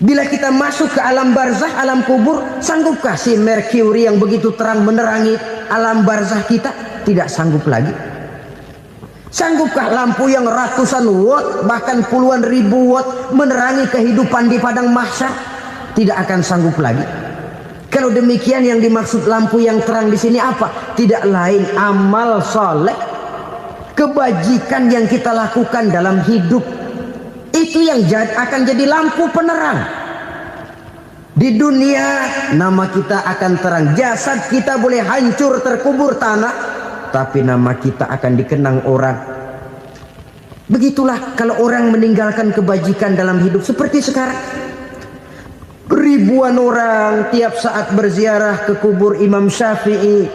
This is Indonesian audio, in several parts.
Bila kita masuk ke alam barzakh, alam kubur, sanggupkah si Merkuri yang begitu terang menerangi alam barzakh kita? Tidak sanggup lagi. Sanggupkah lampu yang ratusan watt, bahkan puluhan ribu watt menerangi kehidupan di padang mahsyar? Tidak akan sanggup lagi. Kalau demikian, yang dimaksud lampu yang terang di sini apa? Tidak lain amal soleh, kebajikan yang kita lakukan dalam hidup. Itu yang akan jadi lampu penerang. Di dunia nama kita akan terang. Jasad kita boleh hancur terkubur tanah, tapi nama kita akan dikenang orang. Begitulah kalau orang meninggalkan kebajikan dalam hidup seperti sekarang. Ribuan orang tiap saat berziarah ke kubur Imam Syafi'i,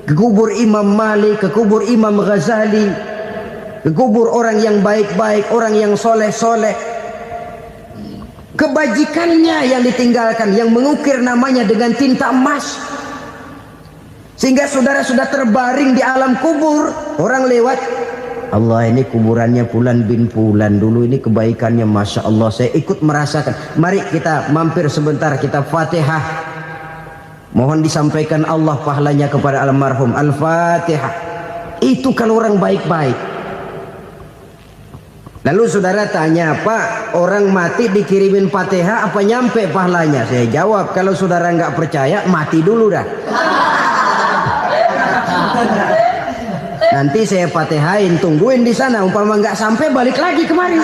ke kubur Imam Malik, ke kubur Imam Ghazali, ke kubur orang yang baik-baik, orang yang soleh-soleh. Kebajikannya yang ditinggalkan, yang mengukir namanya dengan tinta emas, sehingga saudara sudah terbaring di alam kubur. Orang lewat, Allah, ini kuburannya Fulan bin Fulan, dulu ini kebaikannya Masya Allah, saya ikut merasakan. Mari kita mampir sebentar, kita Fatihah, mohon disampaikan Allah pahalanya kepada almarhum. Al-Fatihah. Itu kalau orang baik-baik. Lalu saudara tanya, Pak, orang mati dikirimin Fatihah apa nyampe pahalanya? Saya jawab, kalau saudara nggak percaya, mati dulu dah. Nanti saya Fatihahin, tungguin di sana. Umpama nggak sampai, balik lagi kemari.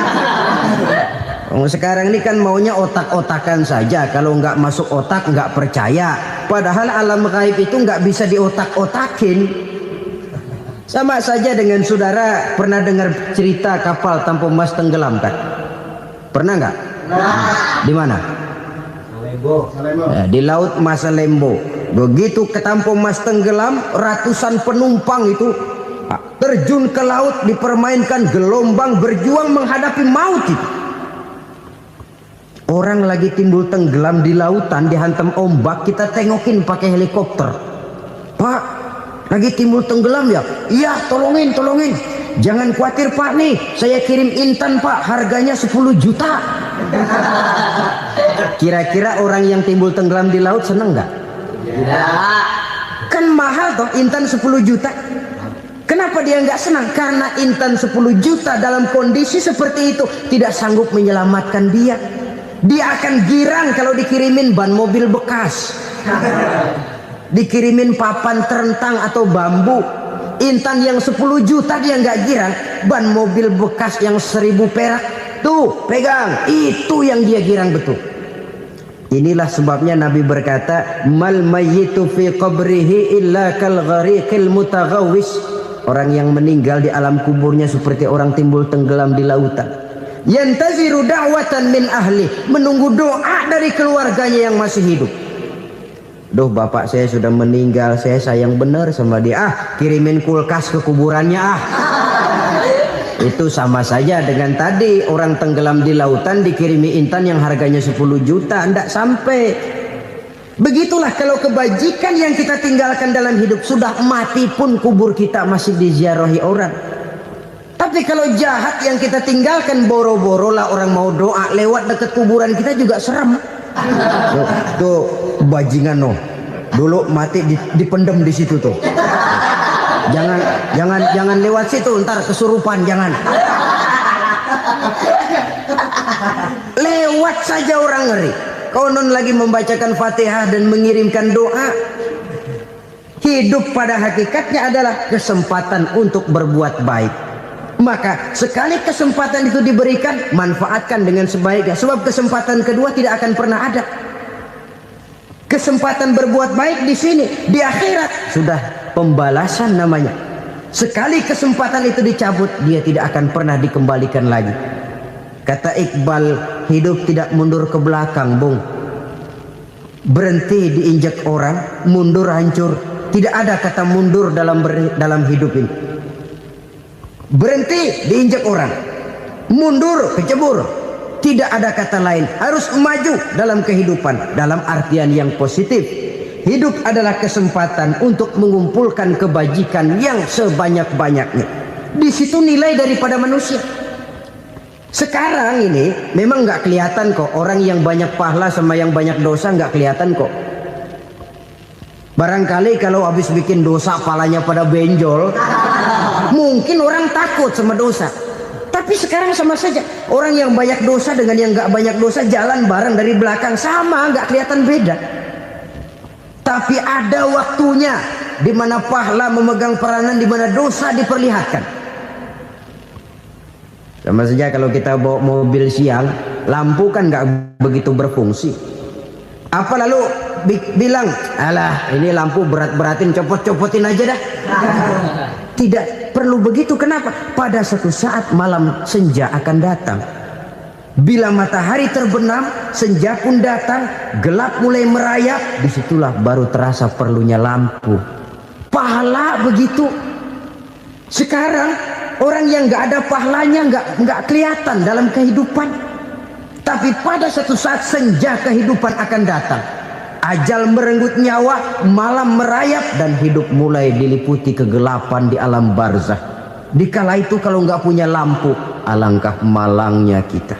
Sekarang ini kan maunya otak-otakan saja. Kalau nggak masuk otak, nggak percaya. Padahal alam gaib itu nggak bisa diotak-otakin. Sama saja dengan saudara pernah dengar cerita kapal Tampu Mas tenggelam kan? Pernah nggak? Di mana? Ya, di laut Masalembo. Begitu ke Tampu Mas tenggelam, ratusan penumpang itu terjun ke laut, dipermainkan gelombang, berjuang menghadapi maut itu. Orang lagi timbul tenggelam di lautan, dihantam ombak, kita tengokin pakai helikopter. Pak, lagi timbul tenggelam ya? Iya, tolongin. Jangan khawatir Pak, nih saya kirim intan Pak, harganya 10 juta. Kira-kira orang yang timbul tenggelam di laut seneng nggak? Ya. Kan mahal toh intan 10 juta. Kenapa dia nggak senang? Karena intan 10 juta dalam kondisi seperti itu tidak sanggup menyelamatkan dia. Dia akan girang kalau dikirimin ban mobil bekas, dikirimin papan terentang atau bambu. Intan yang 10 juta dia nggak girang. Ban mobil bekas yang 1000 perak, tuh pegang, itu yang dia girang betul. Inilah sebabnya Nabi berkata, mal mayyitu fi qabrihi illa kal ghariqil mutaghawwis. Orang yang meninggal di alam kuburnya seperti orang timbul tenggelam di lautan. Yantaziru da'watan min ahli, menunggu doa dari keluarganya yang masih hidup. Duh, bapak saya sudah meninggal, saya sayang benar sama dia. Kirimin kulkas ke kuburannya Itu sama saja dengan tadi orang tenggelam di lautan dikirimi intan yang harganya 10 juta, tidak sampai. Begitulah kalau kebajikan yang kita tinggalkan dalam hidup, sudah mati pun kubur kita masih diziarahi orang. Tapi kalau jahat yang kita tinggalkan, boro-boro lah orang mau doa lewat dekat kuburan kita juga serem. Tuh bajingan no, dulu mati dipendem di situ tuh. Jangan lewat situ, ntar kesurupan, jangan. Lewat saja orang ngeri. Konon lagi membacakan Fatihah dan mengirimkan doa. Hidup pada hakikatnya adalah kesempatan untuk berbuat baik. Maka sekali kesempatan itu diberikan, manfaatkan dengan sebaiknya. Sebab kesempatan kedua tidak akan pernah ada. Kesempatan berbuat baik di sini, di akhirat sudah pembalasan namanya. Sekali kesempatan itu dicabut, dia tidak akan pernah dikembalikan lagi. Kata Iqbal, hidup tidak mundur ke belakang, Bung. Berhenti diinjak orang, mundur hancur. Tidak ada kata mundur dalam hidup ini. Berhenti diinjak orang, mundur kecebur. Tidak ada kata lain. Harus maju dalam kehidupan, dalam artian yang positif. Hidup adalah kesempatan untuk mengumpulkan kebajikan yang sebanyak-banyaknya. Di situ nilai daripada manusia. Sekarang ini memang nggak kelihatan kok, orang yang banyak pahala sama yang banyak dosa nggak kelihatan kok. Barangkali kalau habis bikin dosa palanya pada benjol, mungkin orang takut sama dosa. Tapi sekarang sama saja, orang yang banyak dosa dengan yang nggak banyak dosa jalan bareng dari belakang, sama, nggak kelihatan beda. Tapi ada waktunya di mana pahala memegang peranan, di mana dosa diperlihatkan. Sama saja kalau kita bawa mobil siang, lampu kan nggak begitu berfungsi. Apa lalu bilang, alah ini lampu berat-beratin, copot-copotin aja dah. Tidak perlu begitu. Kenapa? Pada suatu saat malam senja akan datang. Bila matahari terbenam, senja pun datang, gelap mulai merayap, disitulah baru terasa perlunya lampu. Pahala begitu. Sekarang orang yang nggak ada pahalanya nggak kelihatan dalam kehidupan. Tapi pada suatu saat senja kehidupan akan datang. Ajal merenggut nyawa, malam merayap, dan hidup mulai diliputi kegelapan di alam barzah. Dikala itu kalau nggak punya lampu, alangkah malangnya kita.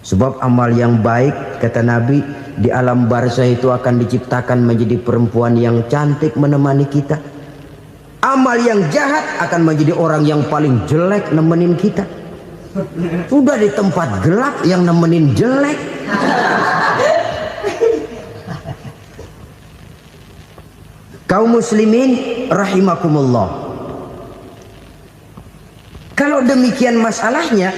Sebab amal yang baik, kata Nabi, di alam barzah itu akan diciptakan menjadi perempuan yang cantik menemani kita. Amal yang jahat akan menjadi orang yang paling jelek nemenin kita. Udah di tempat gelap yang nemenin jelek. Kaum muslimin rahimakumullah. Kalau demikian masalahnya,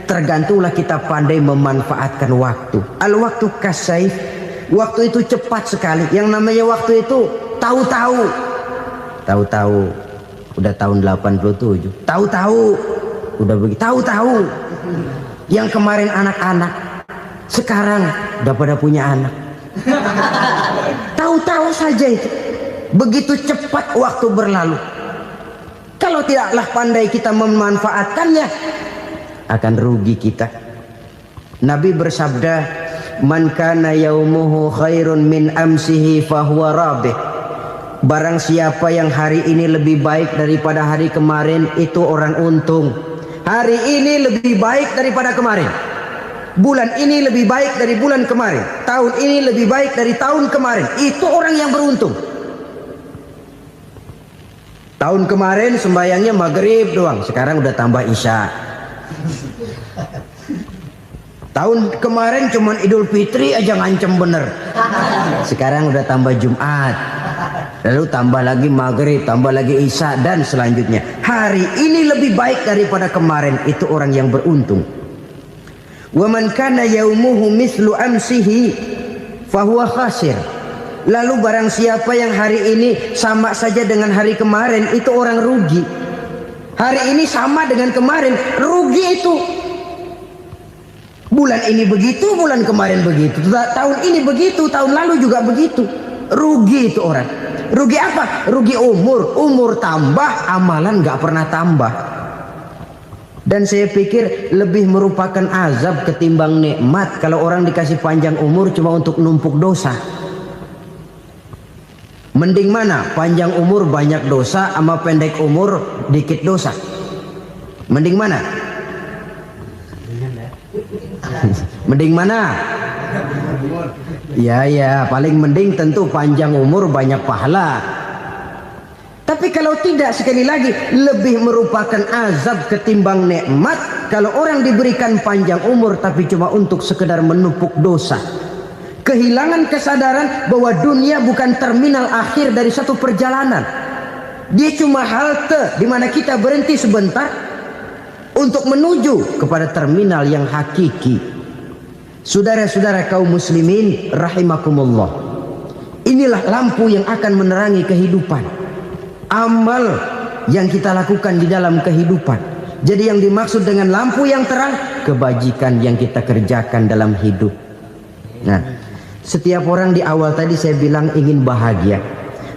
tergantunglah kita pandai memanfaatkan waktu. Al-waktu kasayf, waktu itu cepat sekali. Yang namanya waktu itu tahu-tahu. Tahu-tahu udah tahun 87. Tahu-tahu udah begitu. Tahu-tahu yang kemarin anak-anak, sekarang udah pada punya anak. Tahu-tahu saja itu. Begitu cepat waktu berlalu. Kalau tidaklah pandai kita memanfaatkannya, akan rugi kita. Nabi bersabda, man kana yaumuhu khairun min amsihi fahuwa rabih. Barang siapa yang hari ini lebih baik daripada hari kemarin, itu orang untung. Hari ini lebih baik daripada kemarin. Bulan ini lebih baik dari bulan kemarin. Tahun ini lebih baik dari tahun kemarin. Itu orang yang beruntung. Tahun kemarin sembayangnya maghrib doang, sekarang udah tambah isya. Tahun kemarin cuman Idul Fitri aja ngancem bener, sekarang udah tambah Jumat, lalu tambah lagi maghrib, tambah lagi isya, dan selanjutnya. Hari ini lebih baik daripada kemarin, itu orang yang beruntung. Wa man kana yaumuhu mislu amsihi fahuwa khasir. Lalu barang siapa yang hari ini sama saja dengan hari kemarin, itu orang rugi. Hari ini sama dengan kemarin, rugi itu. Bulan ini begitu, bulan kemarin begitu. Tahun ini begitu, tahun lalu juga begitu. Rugi itu orang. Rugi apa? Rugi umur. Umur tambah, amalan gak pernah tambah. Dan saya pikir lebih merupakan azab ketimbang nikmat kalau orang dikasih panjang umur cuma untuk numpuk dosa. Mending mana? Panjang umur banyak dosa sama pendek umur dikit dosa? Mending mana? Mending mana? Ya, paling mending tentu panjang umur banyak pahala. Tapi kalau tidak, sekali lagi, lebih merupakan azab ketimbang nikmat kalau orang diberikan panjang umur tapi cuma untuk sekedar menumpuk dosa. Kehilangan kesadaran bahwa dunia bukan terminal akhir dari satu perjalanan. Dia cuma halte di mana kita berhenti sebentar untuk menuju kepada terminal yang hakiki. Saudara-saudara kaum muslimin rahimakumullah. Inilah lampu yang akan menerangi kehidupan. Amal yang kita lakukan di dalam kehidupan. Jadi yang dimaksud dengan lampu yang terang, kebajikan yang kita kerjakan dalam hidup. Nah, setiap orang di awal tadi saya bilang ingin bahagia.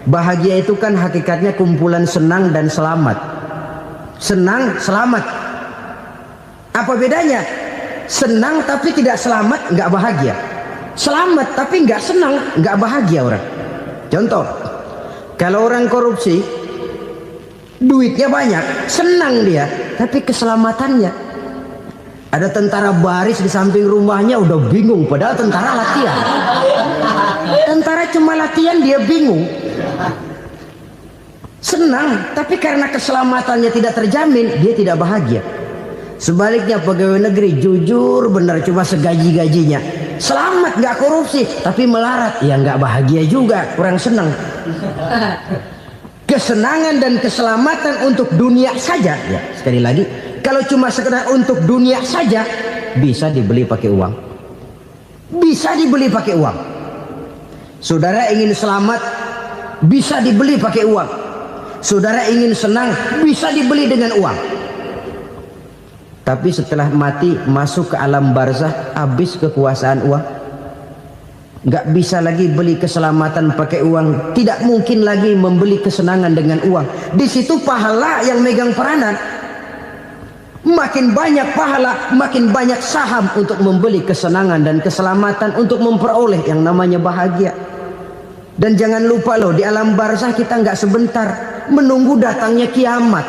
Bahagia itu kan hakikatnya kumpulan senang dan selamat. Senang, selamat. Apa bedanya? Senang tapi tidak selamat, nggak bahagia. Selamat tapi nggak senang, nggak bahagia orang. Contoh, kalau orang korupsi, duitnya banyak, senang dia, tapi keselamatannya. Ada tentara baris di samping rumahnya udah bingung, padahal tentara latihan. Tentara cuma latihan, dia bingung. Senang, tapi karena keselamatannya tidak terjamin, dia tidak bahagia. Sebaliknya pegawai negeri jujur benar, cuma segaji-gajinya, selamat nggak korupsi, tapi melarat, ya nggak bahagia juga, kurang senang. Kesenangan dan keselamatan untuk dunia saja, ya sekali lagi, kalau cuma sekedar untuk dunia saja, bisa dibeli pakai uang. Bisa dibeli pakai uang. Saudara ingin selamat, bisa dibeli pakai uang. Saudara ingin senang, bisa dibeli dengan uang. Tapi setelah mati, masuk ke alam barzah, habis kekuasaan uang. Nggak bisa lagi beli keselamatan pakai uang. Tidak mungkin lagi membeli kesenangan dengan uang. Di situ pahala yang megang peranan. Makin banyak pahala, makin banyak saham untuk membeli kesenangan dan keselamatan, untuk memperoleh yang namanya bahagia. Dan jangan lupa loh, di alam barzah kita nggak sebentar, menunggu datangnya kiamat.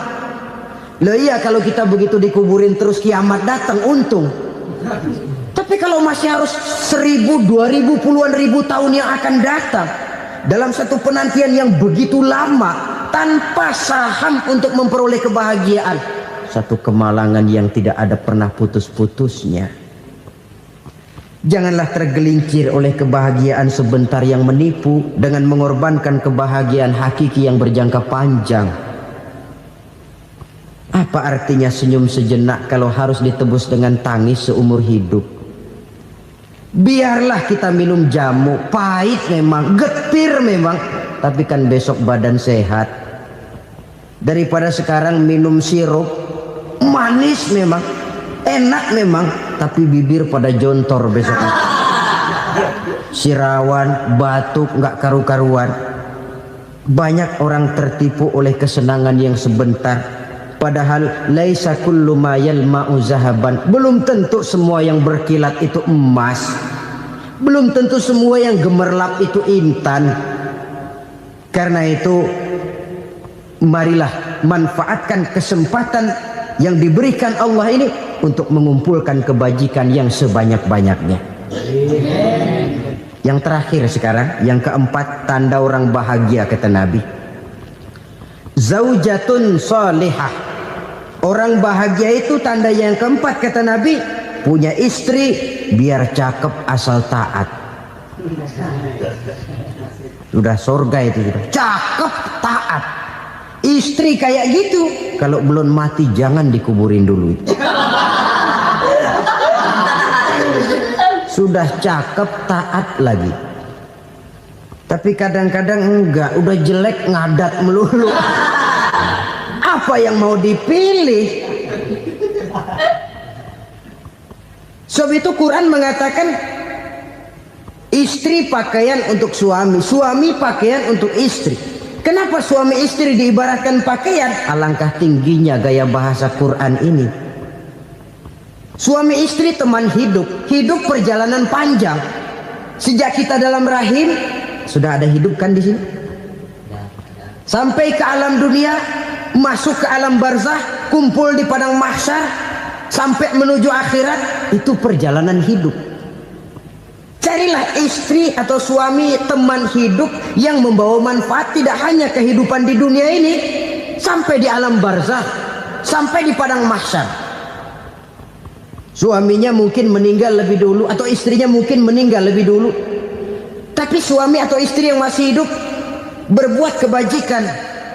Loh iya, kalau kita begitu dikuburin terus kiamat datang, untung. Tapi kalau masih harus 1000, 2000, puluhan ribu tahun yang akan datang, dalam satu penantian yang begitu lama, tanpa saham untuk memperoleh kebahagiaan, satu kemalangan yang tidak ada pernah putus-putusnya. Janganlah tergelincir oleh kebahagiaan sebentar yang menipu dengan mengorbankan kebahagiaan hakiki yang berjangka panjang. Apa artinya senyum sejenak kalau harus ditebus dengan tangis seumur hidup? Biarlah kita minum jamu, pahit memang, getir memang, tapi kan besok badan sehat. Daripada sekarang minum sirup, manis memang, enak memang, tapi bibir pada jontor besoknya. Sirawan, batuk, nggak karu-karuan. Banyak orang tertipu oleh kesenangan yang sebentar. Padahal laisa kullu ma yalma'u zahaban. Belum tentu semua yang berkilat itu emas. Belum tentu semua yang gemerlap itu intan. Karena itu, marilah manfaatkan kesempatan yang diberikan Allah ini untuk mengumpulkan kebajikan yang sebanyak-banyaknya. Yang terakhir sekarang, yang keempat, tanda orang bahagia kata Nabi. Zaujatun salihah. Orang bahagia itu tanda yang keempat kata Nabi, punya istri biar cakep asal taat. Sudah surga itu sudah. Cakep taat. Istri kayak gitu, kalau belum mati jangan dikuburin dulu. Sudah cakep taat lagi. Tapi kadang-kadang enggak, udah jelek ngadat melulu. Apa yang mau dipilih? Sebab itu Quran mengatakan istri pakaian untuk suami, suami pakaian untuk istri. Kenapa suami istri diibaratkan pakaian? Alangkah tingginya gaya bahasa Quran ini. Suami istri teman hidup, hidup perjalanan panjang. Sejak kita dalam rahim sudah ada hidup kan di sini. Sampai ke alam dunia, masuk ke alam barzah, kumpul di padang mahsyar, sampai menuju akhirat, itu perjalanan hidup. Carilah istri atau suami teman hidup yang membawa manfaat tidak hanya kehidupan di dunia ini, sampai di alam barzah, sampai di padang mahsyar. Suaminya mungkin meninggal lebih dulu, atau istrinya mungkin meninggal lebih dulu, tapi suami atau istri yang masih hidup berbuat kebajikan.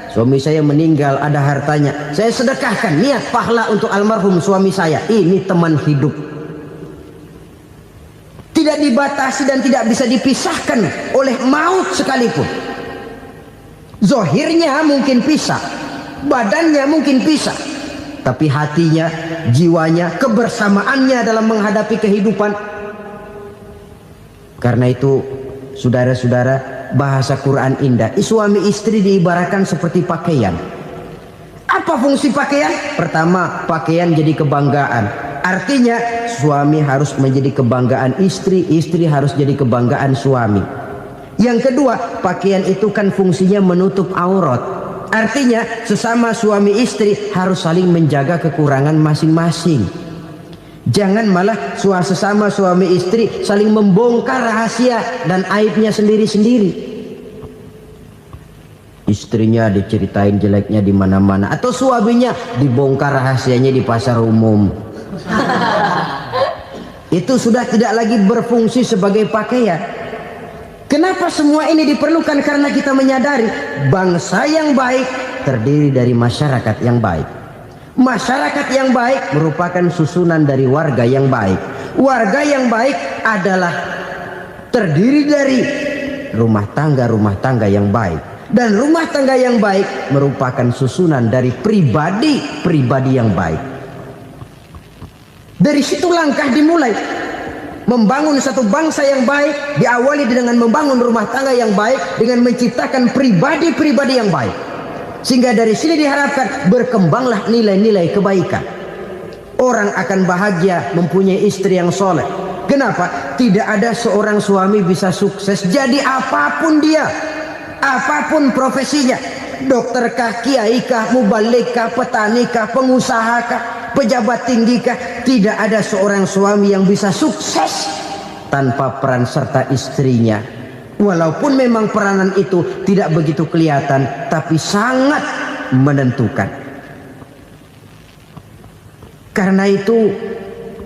Suami saya meninggal, ada hartanya, saya sedekahkan, niat pahala untuk almarhum suami saya. Ini teman hidup. Tidak dibatasi dan tidak bisa dipisahkan oleh maut sekalipun. Zohirnya mungkin pisah, badannya mungkin pisah, tapi hatinya, jiwanya, kebersamaannya dalam menghadapi kehidupan. Karena itu, saudara-saudara, bahasa Quran indah. Suami istri diibaratkan seperti pakaian. Apa fungsi pakaian? Pertama, pakaian jadi kebanggaan. Artinya suami harus menjadi kebanggaan istri, istri harus jadi kebanggaan suami. Yang kedua, pakaian itu kan fungsinya menutup aurat. Artinya sesama suami istri harus saling menjaga kekurangan masing-masing. Jangan malah sesama suami istri saling membongkar rahasia dan aibnya sendiri-sendiri. Istrinya diceritain jeleknya di mana-mana, atau suaminya dibongkar rahasianya di pasar umum. Itu sudah tidak lagi berfungsi sebagai pakaian. Kenapa semua ini diperlukan? Karena kita menyadari bangsa yang baik terdiri dari masyarakat yang baik. Masyarakat yang baik merupakan susunan dari warga yang baik. Warga yang baik adalah terdiri dari rumah tangga yang baik. Dan rumah tangga yang baik merupakan susunan dari pribadi yang baik. Dari situ langkah dimulai. Membangun satu bangsa yang baik diawali dengan membangun rumah tangga yang baik, dengan menciptakan pribadi-pribadi yang baik. Sehingga dari sini diharapkan berkembanglah nilai-nilai kebaikan. Orang akan bahagia mempunyai istri yang soleh. Kenapa? Tidak ada seorang suami bisa sukses jadi apapun dia, apapun profesinya, dokter kah, kiai kah, mubalik kah, petani kah, pengusaha kah, pejabat tinggi kah. Tidak ada seorang suami yang bisa sukses tanpa peran serta istrinya. Walaupun memang peranan itu tidak begitu kelihatan, tapi sangat menentukan. Karena itu,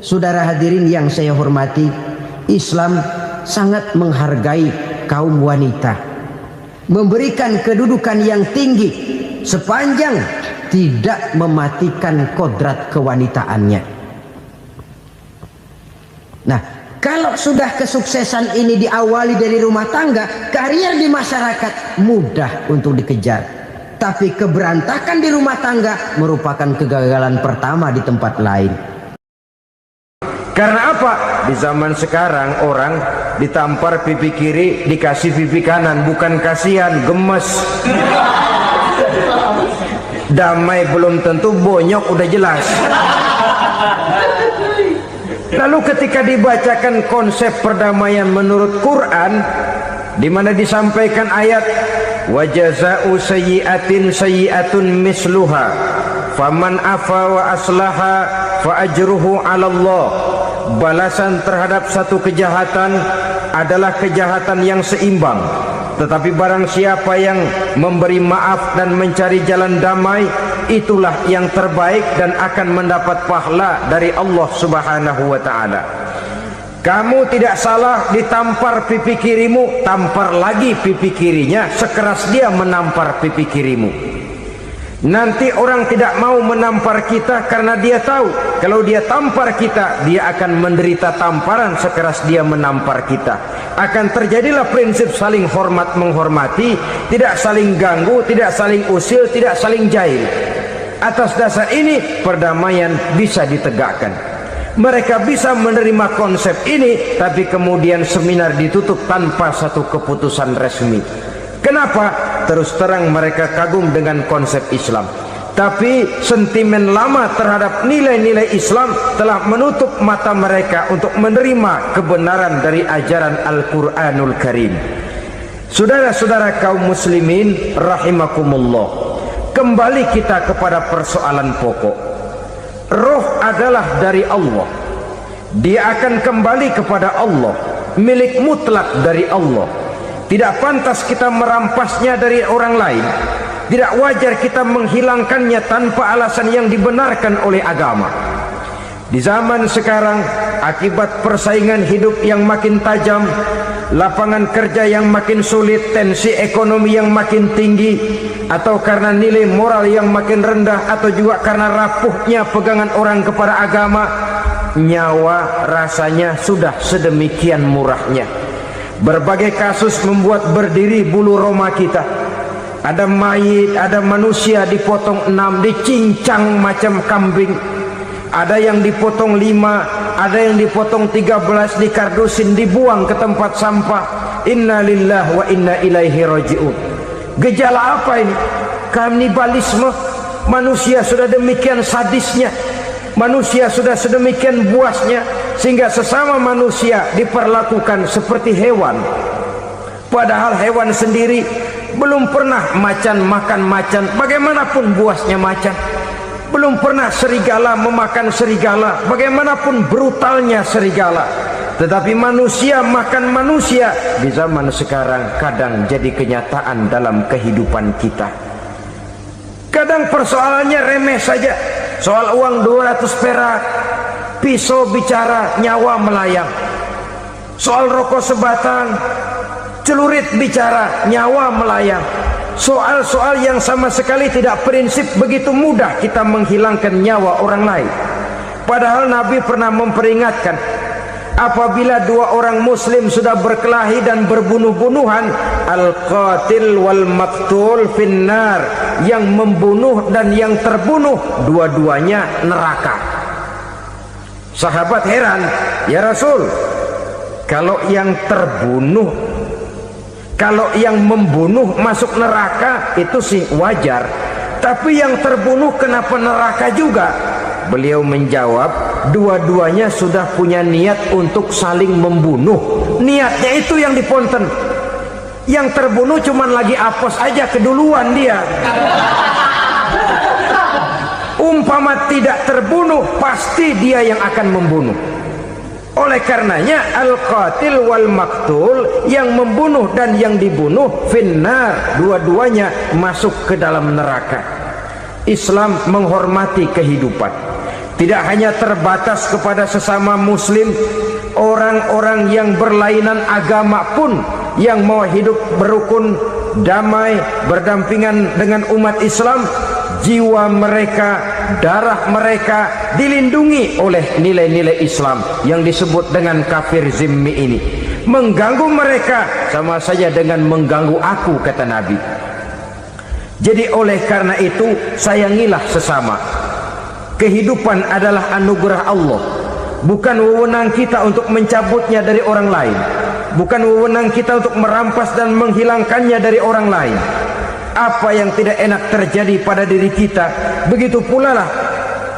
saudara hadirin yang saya hormati, Islam sangat menghargai kaum wanita, memberikan kedudukan yang tinggi sepanjang tidak mematikan kodrat kewanitaannya. Nah, kalau sudah kesuksesan ini diawali dari rumah tangga, karier di masyarakat mudah untuk dikejar. Tapi keberantakan di rumah tangga merupakan kegagalan pertama di tempat lain. Karena apa? Di zaman sekarang orang ditampar pipi kiri, dikasih pipi kanan. Bukan kasihan, gemes. Damai belum tentu, bonyok udah jelas. Lalu ketika dibacakan konsep perdamaian menurut Quran, di mana disampaikan ayat wa jazaa'u sayyi'atin sayyi'atun misluha faman afa wa aslaha fa ajruhu 'ala Allah. Balasan terhadap satu kejahatan adalah kejahatan yang seimbang, tetapi barang siapa yang memberi maaf dan mencari jalan damai, itulah yang terbaik dan akan mendapat pahala dari Allah Subhanahu wa ta'ala. Kamu tidak salah ditampar pipi kirimu, tampar lagi pipi kirinya sekeras dia menampar pipi kirimu. Nanti orang tidak mau menampar kita karena dia tahu kalau dia tampar kita, dia akan menderita tamparan sekeras dia menampar kita. Akan terjadilah prinsip saling hormat menghormati, tidak saling ganggu, tidak saling usil, tidak saling jahil. Atas dasar ini perdamaian bisa ditegakkan. Mereka bisa menerima konsep ini, tapi kemudian seminar ditutup tanpa satu keputusan resmi. Kenapa? Terus terang mereka kagum dengan konsep Islam, tapi sentimen lama terhadap nilai-nilai Islam telah menutup mata mereka untuk menerima kebenaran dari ajaran Al-Quranul Karim. Saudara-saudara kaum muslimin rahimakumullah, kembali kita kepada persoalan pokok. Roh adalah dari Allah, dia akan kembali kepada Allah, milik mutlak dari Allah. Tidak pantas kita merampasnya dari orang lain. Tidak wajar kita menghilangkannya tanpa alasan yang dibenarkan oleh agama. Di zaman sekarang, akibat persaingan hidup yang makin tajam, lapangan kerja yang makin sulit, tensi ekonomi yang makin tinggi, atau karena nilai moral yang makin rendah, atau juga karena rapuhnya pegangan orang kepada agama, nyawa rasanya sudah sedemikian murahnya. Berbagai kasus membuat berdiri bulu roma kita. Ada mayit, ada manusia dipotong 6, dicincang macam kambing. Ada yang dipotong 5, ada yang dipotong 13, dikardusin, dibuang ke tempat sampah. Inna lillahi wa inna ilaihi raji'un. Gejala apa ini? Kanibalisme. Manusia sudah demikian sadisnya, manusia sudah sedemikian buasnya, sehingga sesama manusia diperlakukan seperti hewan. Padahal hewan sendiri belum pernah macan makan macan, bagaimanapun buasnya macan. Belum pernah serigala memakan serigala, bagaimanapun brutalnya serigala. Tetapi manusia makan manusia di zaman sekarang kadang jadi kenyataan dalam kehidupan kita. Kadang persoalannya remeh saja, soal uang 200 perak, pisau bicara, nyawa melayang. Soal rokok sebatang, celurit bicara, nyawa melayang. Soal-soal yang sama sekali tidak prinsip, begitu mudah kita menghilangkan nyawa orang lain. Padahal Nabi pernah memperingatkan, apabila dua orang muslim sudah berkelahi dan berbunuh-bunuhan, al-qatil wal maktul finnar, yang membunuh dan yang terbunuh dua-duanya neraka. Sahabat heran, ya Rasul, kalau yang terbunuh, kalau yang membunuh masuk neraka itu sih wajar, tapi yang terbunuh kenapa neraka juga? Beliau menjawab, dua-duanya sudah punya niat untuk saling membunuh. Niatnya itu yang diponten. Yang terbunuh cuman lagi apes aja, keduluan dia. Umpama tidak terbunuh, pasti dia yang akan membunuh. Oleh karenanya al-qatil wal maktul, yang membunuh dan yang dibunuh finnar, dua-duanya masuk ke dalam neraka. Islam menghormati kehidupan, tidak hanya terbatas kepada sesama muslim, orang-orang yang berlainan agama pun yang mau hidup berukun, damai, berdampingan dengan umat Islam, jiwa mereka, darah mereka dilindungi oleh nilai-nilai Islam yang disebut dengan kafir zimmi ini. Mengganggu mereka sama saja dengan mengganggu aku, kata Nabi. Jadi oleh karena itu, sayangilah sesama. Kehidupan adalah anugerah Allah, bukan wewenang kita untuk mencabutnya dari orang lain, bukan wewenang kita untuk merampas dan menghilangkannya dari orang lain. Apa yang tidak enak terjadi pada diri kita, begitu pula lah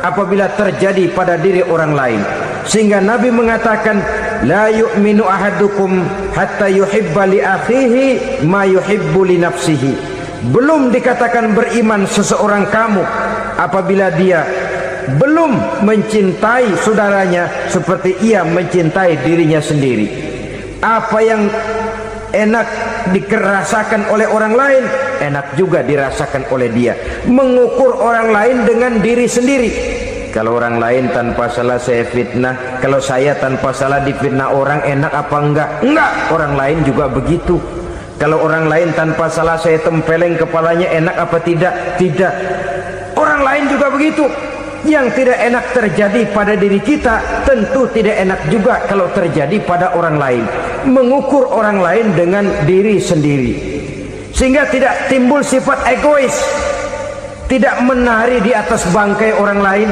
apabila terjadi pada diri orang lain. Sehingga Nabi mengatakan, la yu'minu ahadukum hatta yuhibba li akhihi ma yuhibbu li nafsihi. Belum dikatakan beriman seseorang kamu apabila dia belum mencintai saudaranya seperti ia mencintai dirinya sendiri. Apa yang enak dirasakan oleh orang lain, enak juga dirasakan oleh dia. Mengukur orang lain dengan diri sendiri. Kalau orang lain tanpa salah saya fitnah, kalau saya tanpa salah difitnah orang, enak apa enggak? Enggak, orang lain juga begitu. Kalau orang lain tanpa salah saya tempeleng kepalanya, enak apa tidak? Tidak. Orang lain juga begitu. Yang tidak enak terjadi pada diri kita, tentu tidak enak juga kalau terjadi pada orang lain. Mengukur orang lain dengan diri sendiri, sehingga tidak timbul sifat egois, tidak menari di atas bangkai orang lain,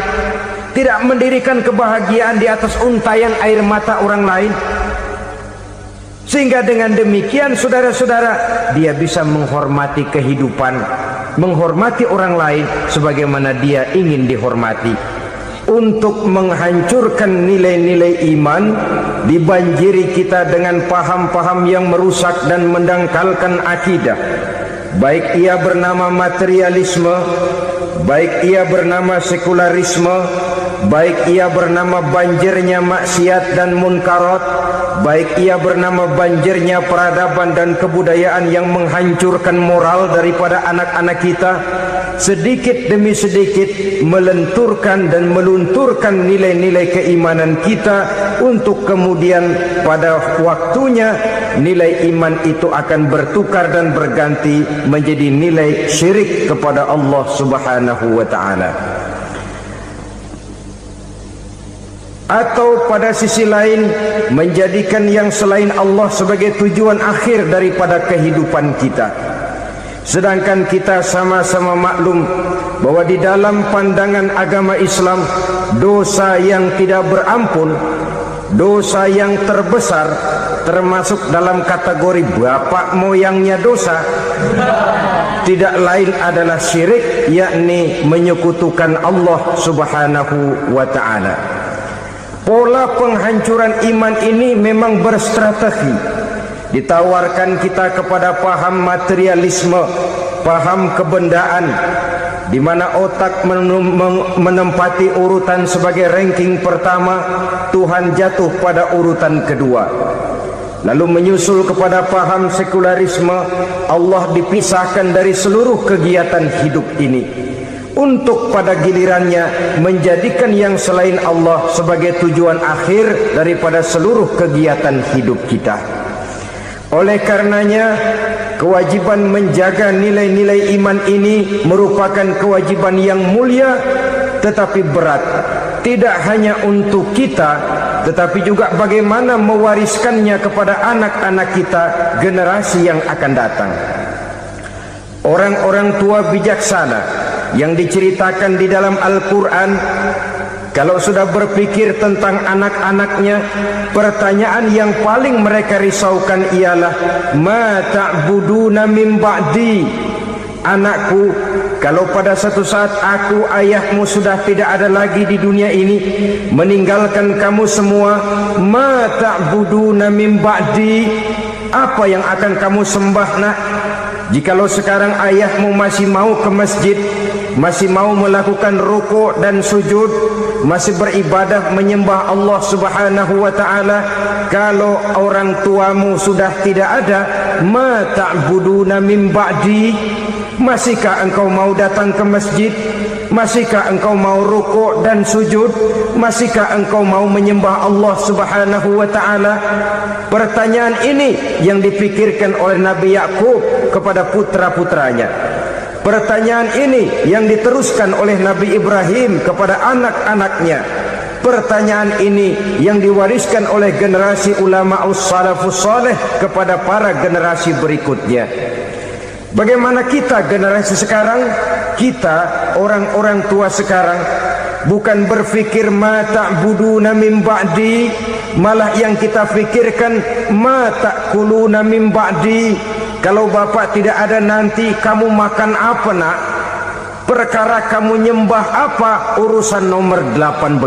tidak mendirikan kebahagiaan di atas untayan air mata orang lain. Sehingga dengan demikian, saudara-saudara, dia bisa menghormati kehidupan, menghormati orang lain sebagaimana dia ingin dihormati. Untuk menghancurkan nilai-nilai iman, dibanjiri kita dengan paham-paham yang merusak dan mendangkalkan akidah. Baik ia bernama materialisme, baik ia bernama sekularisme, baik ia bernama banjirnya maksiat dan munkarat, baik ia bernama banjirnya peradaban dan kebudayaan yang menghancurkan moral daripada anak-anak kita. Sedikit demi sedikit melenturkan dan melunturkan nilai-nilai keimanan kita, untuk kemudian pada waktunya nilai iman itu akan bertukar dan berganti menjadi nilai syirik kepada Allah Subhanahu wa ta'ala. Atau pada sisi lain, menjadikan yang selain Allah sebagai tujuan akhir daripada kehidupan kita. Sedangkan kita sama-sama maklum bahwa di dalam pandangan agama Islam, dosa yang tidak berampun, dosa yang terbesar, termasuk dalam kategori bapak moyangnya dosa, tidak lain adalah syirik, yakni menyekutukan Allah Subhanahu wa ta'ala. Pola penghancuran iman ini memang berstrategi. Ditawarkan kita kepada paham materialisme, paham kebendaan, di mana otak menempati urutan sebagai ranking pertama, Tuhan jatuh pada urutan kedua. Lalu menyusul kepada paham sekularisme, Allah dipisahkan dari seluruh kegiatan hidup ini, untuk pada gilirannya menjadikan yang selain Allah sebagai tujuan akhir daripada seluruh kegiatan hidup kita. Oleh karenanya, kewajiban menjaga nilai-nilai iman ini merupakan kewajiban yang mulia tetapi berat. Tidak hanya untuk kita, tetapi juga bagaimana mewariskannya kepada anak-anak kita, generasi yang akan datang. Orang-orang tua bijaksana yang diceritakan di dalam Al-Quran, kalau sudah berpikir tentang anak-anaknya, pertanyaan yang paling mereka risaukan ialah ma ta'buduna min ba'di. Anakku, kalau pada satu saat aku, ayahmu sudah tidak ada lagi di dunia ini, meninggalkan kamu semua, ma ta'buduna min ba'di, apa yang akan kamu sembah nak? Jikalau sekarang ayahmu masih mau ke masjid, masih mau melakukan rukuk dan sujud, masih beribadah menyembah Allah Subhanahu wa taala, kalau orang tuamu sudah tidak ada, ma ta'buduna min ba'di, masihkah engkau mau datang ke masjid? Masihkah engkau mau rukuk dan sujud? Masihkah engkau mau menyembah Allah Subhanahu wa taala? Pertanyaan ini yang dipikirkan oleh Nabi Yakub kepada putra-putranya. Pertanyaan ini yang diteruskan oleh Nabi Ibrahim kepada anak-anaknya. Pertanyaan ini yang diwariskan oleh generasi ulama salafus saleh kepada para generasi berikutnya. Bagaimana kita generasi sekarang, kita orang-orang tua sekarang, bukan berfikir ma ta'buduna min ba'di, malah yang kita fikirkan ma ta'kuluna min ba'di. Kalau bapak tidak ada nanti kamu makan apa nak? Perkara kamu nyembah apa, urusan nomor 18.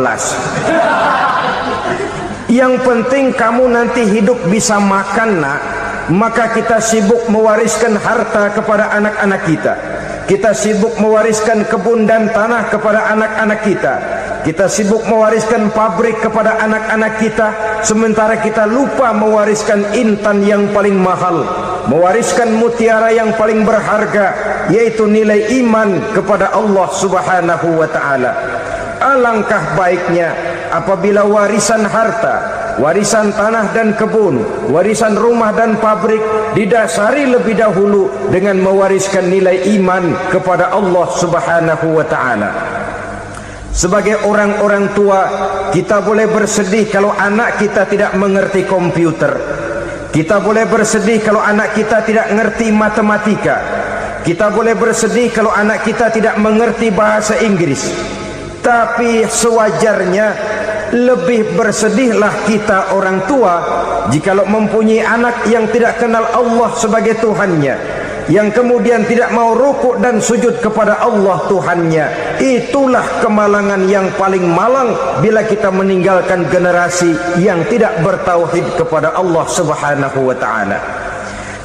Yang penting kamu nanti hidup bisa makan nak. Maka kita sibuk mewariskan harta kepada anak-anak kita. Kita sibuk mewariskan kebun dan tanah kepada anak-anak kita. Kita sibuk mewariskan pabrik kepada anak-anak kita, sementara kita lupa mewariskan intan yang paling mahal, mewariskan mutiara yang paling berharga, yaitu nilai iman kepada Allah Subhanahu wa taala. Alangkah baiknya apabila warisan harta, warisan tanah dan kebun, warisan rumah dan pabrik didasari lebih dahulu dengan mewariskan nilai iman kepada Allah Subhanahu wa taala. Sebagai orang-orang tua, kita boleh bersedih kalau anak kita tidak mengerti komputer. Kita boleh bersedih kalau anak kita tidak mengerti matematika. Kita boleh bersedih kalau anak kita tidak mengerti bahasa Inggris. Tapi sewajarnya lebih bersedihlah kita orang tua jikalau mempunyai anak yang tidak kenal Allah sebagai Tuhannya, yang kemudian tidak mau rukuk dan sujud kepada Allah Tuhannya. Itulah kemalangan yang paling malang bila kita meninggalkan generasi yang tidak bertauhid kepada Allah Subhanahu wa taala.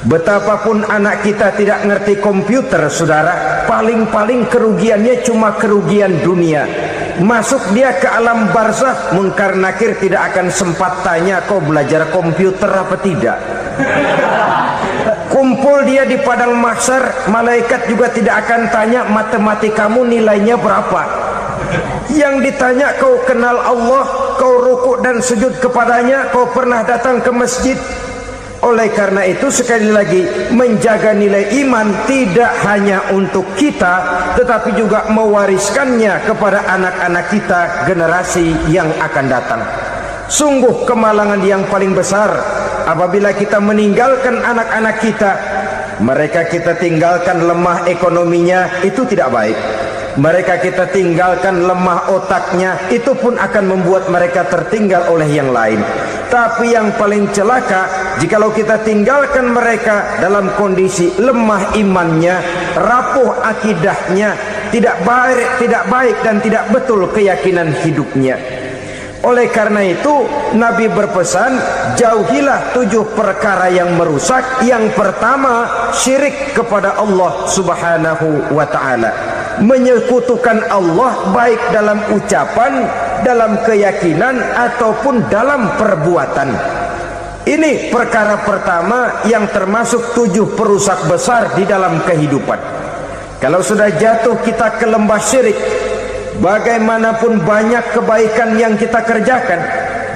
Betapapun anak kita tidak ngerti komputer, saudara, paling-paling kerugiannya cuma kerugian dunia. Masuk dia ke alam barzakh, Munkar Nakir tidak akan sempat tanya kau belajar komputer apa tidak. Kumpul dia di padang mahsyar, malaikat juga tidak akan tanya matematikamu nilainya berapa. Yang ditanya kau kenal Allah, kau rukuk dan sujud kepadanya, kau pernah datang ke masjid. Oleh karena itu sekali lagi, menjaga nilai iman tidak hanya untuk kita, tetapi juga mewariskannya kepada anak-anak kita, generasi yang akan datang. Sungguh kemalangan yang paling besar apabila kita meninggalkan anak-anak kita. Mereka kita tinggalkan lemah ekonominya, itu tidak baik. Mereka kita tinggalkan lemah otaknya, itu pun akan membuat mereka tertinggal oleh yang lain. Tapi yang paling celaka, jikalau kita tinggalkan mereka dalam kondisi lemah imannya, rapuh akidahnya, tidak baik dan tidak betul keyakinan hidupnya. Oleh karena itu Nabi berpesan, jauhilah 7 perkara yang merusak. Yang pertama, syirik kepada Allah Subhanahu wa ta'ala, menyekutukan Allah baik dalam ucapan, dalam keyakinan ataupun dalam perbuatan. Ini perkara pertama yang termasuk 7 perusak besar di dalam kehidupan. Kalau sudah jatuh kita ke lembah syirik, bagaimanapun banyak kebaikan yang kita kerjakan,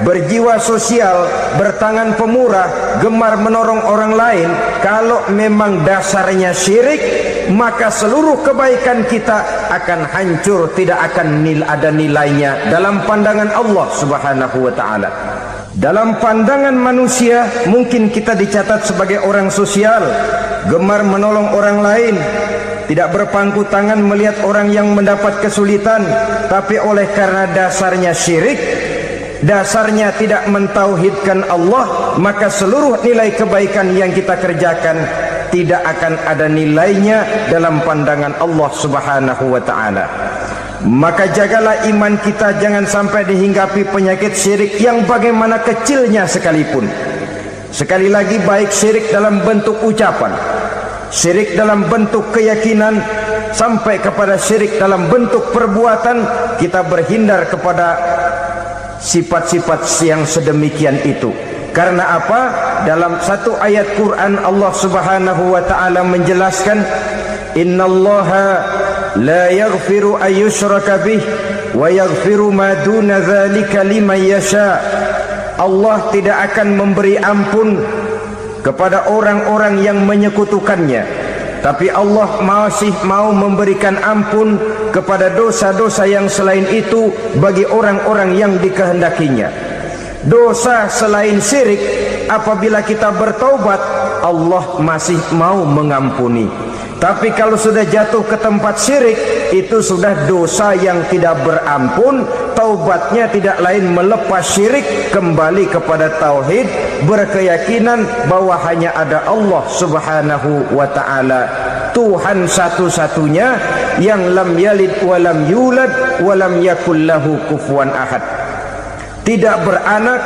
berjiwa sosial, bertangan pemurah, gemar menolong orang lain, kalau memang dasarnya syirik, maka seluruh kebaikan kita akan hancur, tidak akan ada nilainya dalam pandangan Allah Subhanahu wa ta'ala. Dalam pandangan manusia mungkin kita dicatat sebagai orang sosial, gemar menolong orang lain, tidak berpangku tangan melihat orang yang mendapat kesulitan. Tapi oleh karena dasarnya syirik, dasarnya tidak mentauhidkan Allah, maka seluruh nilai kebaikan yang kita kerjakan tidak akan ada nilainya dalam pandangan Allah Subhanahu wa ta'ala. Maka jagalah iman kita jangan sampai dihinggapi penyakit syirik yang bagaimana kecilnya sekalipun. Sekali lagi, baik syirik dalam bentuk ucapan, syirik dalam bentuk keyakinan, sampai kepada syirik dalam bentuk perbuatan, kita berhindar kepada sifat-sifat yang sedemikian itu. Karena apa? Dalam satu ayat Quran Allah Subhanahu wa ta'ala menjelaskan, innallaha la yaghfiru ayyushraka bih wa yaghfiru ma duna dzalika liman yasha. Allah tidak akan memberi ampun kepada orang-orang yang menyekutukannya, tapi Allah masih mau memberikan ampun kepada dosa-dosa yang selain itu bagi orang-orang yang dikehendakinya. Dosa selain syirik, apabila kita bertaubat, Allah masih mau mengampuni. Tapi kalau sudah jatuh ke tempat syirik, itu sudah dosa yang tidak berampun. Taubatnya tidak lain melepas syirik, kembali kepada tauhid, berkeyakinan bahwa hanya ada Allah Subhanahu wa ta'ala, Tuhan satu-satunya yang lam yalid wa lam yulad wa lam yakul lahu kufuwan ahad. Tidak beranak,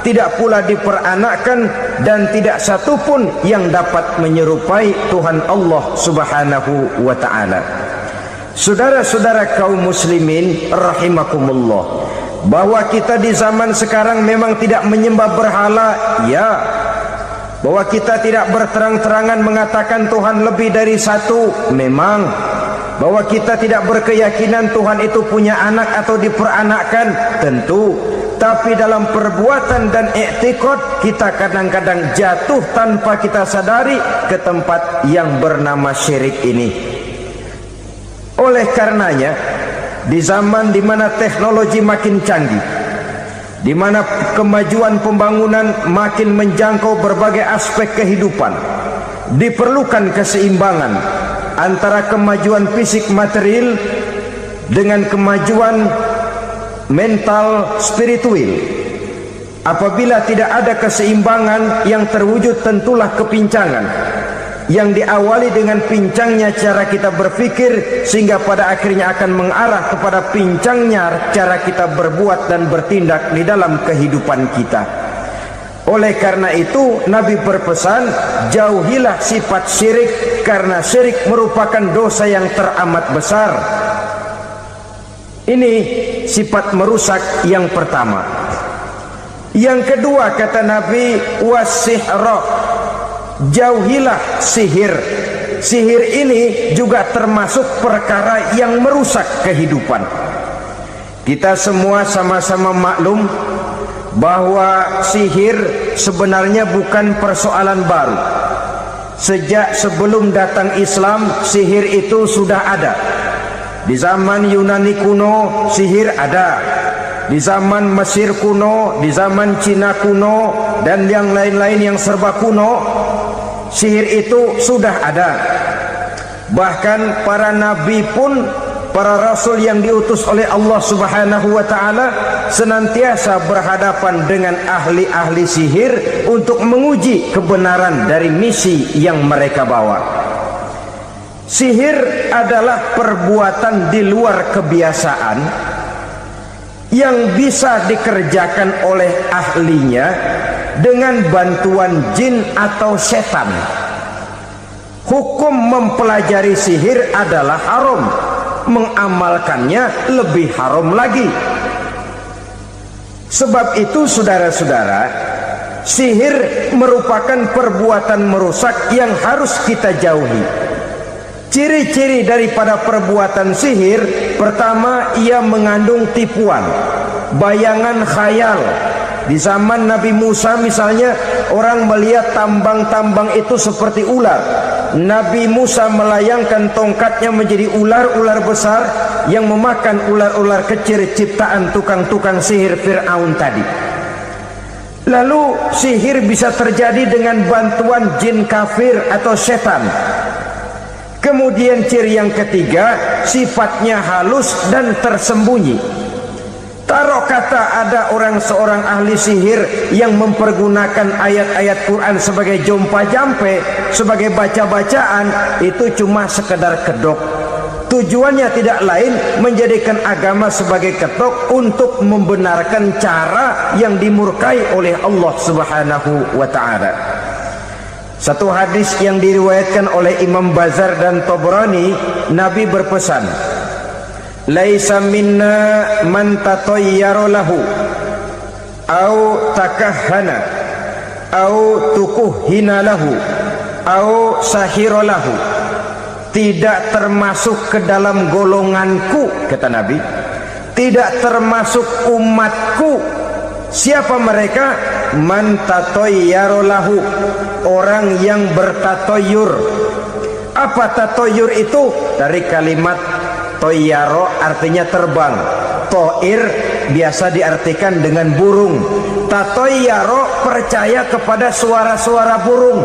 tidak pula diperanakkan, dan tidak satupun yang dapat menyerupai Tuhan Allah Subhanahu wa ta'ala. Saudara-saudara kaum muslimin rahimakumullah, bahwa kita di zaman sekarang memang tidak menyembah berhala, ya. Bahwa kita tidak berterang-terangan mengatakan Tuhan lebih dari satu, memang. Bahwa kita tidak berkeyakinan Tuhan itu punya anak atau diperanakkan, tentu. Tapi dalam perbuatan dan i'tiqad kita kadang-kadang jatuh tanpa kita sadari ke tempat yang bernama syirik ini. Oleh karenanya, di zaman di mana teknologi makin canggih, di mana kemajuan pembangunan makin menjangkau berbagai aspek kehidupan, diperlukan keseimbangan antara kemajuan fisik material dengan kemajuan mental spiritual. Apabila tidak ada keseimbangan, yang terwujud tentulah kepincangan, yang diawali dengan pincangnya cara kita berpikir, sehingga pada akhirnya akan mengarah kepada pincangnya cara kita berbuat dan bertindak di dalam kehidupan kita. Oleh karena itu Nabi berpesan, jauhilah sifat syirik, karena syirik merupakan dosa yang teramat besar. Ini sifat merusak yang pertama. Yang kedua, kata Nabi, wasihra, jauhilah sihir. Sihir ini juga termasuk perkara yang merusak kehidupan. Kita semua sama-sama maklum bahwa sihir sebenarnya bukan persoalan baru. Sejak sebelum datang Islam, sihir itu sudah ada. Di zaman Yunani kuno sihir ada, di zaman Mesir kuno, di zaman Cina kuno, dan yang lain-lain yang serba kuno, sihir itu sudah ada. Bahkan para nabi pun, para rasul yang diutus oleh Allah Subhanahu wa ta'ala, senantiasa berhadapan dengan ahli-ahli sihir untuk menguji kebenaran dari misi yang mereka bawa. Sihir adalah perbuatan di luar kebiasaan yang bisa dikerjakan oleh ahlinya dengan bantuan jin atau setan. Hukum mempelajari sihir adalah haram, mengamalkannya lebih haram lagi. Sebab itu saudara-saudara, sihir merupakan perbuatan merusak yang harus kita jauhi. Ciri-ciri daripada perbuatan sihir, pertama, ia mengandung tipuan, bayangan khayal. Di zaman Nabi Musa misalnya, orang melihat tambang-tambang itu seperti ular. Nabi Musa melayangkan tongkatnya menjadi ular-ular besar yang memakan ular-ular kecil ciptaan tukang-tukang sihir Fir'aun tadi. Lalu sihir bisa terjadi dengan bantuan jin kafir atau setan. Kemudian ciri yang ketiga, sifatnya halus dan tersembunyi. Taruh kata ada seorang ahli sihir yang mempergunakan ayat-ayat Quran sebagai jompa-jampe, sebagai baca-bacaan, itu cuma sekedar kedok. Tujuannya tidak lain menjadikan agama sebagai ketok untuk membenarkan cara yang dimurkai oleh Allah Subhanahu wa ta'ala. Satu hadis yang diriwayatkan oleh Imam Bazar dan Tabrani, Nabi berpesan, "Laisa minna man tatayyara lahu au takahhana au tukuhina lahu au sahira lahu." Tidak termasuk ke dalam golonganku, kata Nabi. Tidak termasuk umatku. Siapa mereka? Man tatayyara lahu, orang yang bertatoyur. Apa tatoyur itu? Dari kalimat toyaro, artinya terbang. Toir biasa diartikan dengan burung. Tatoyaro percaya kepada suara-suara burung.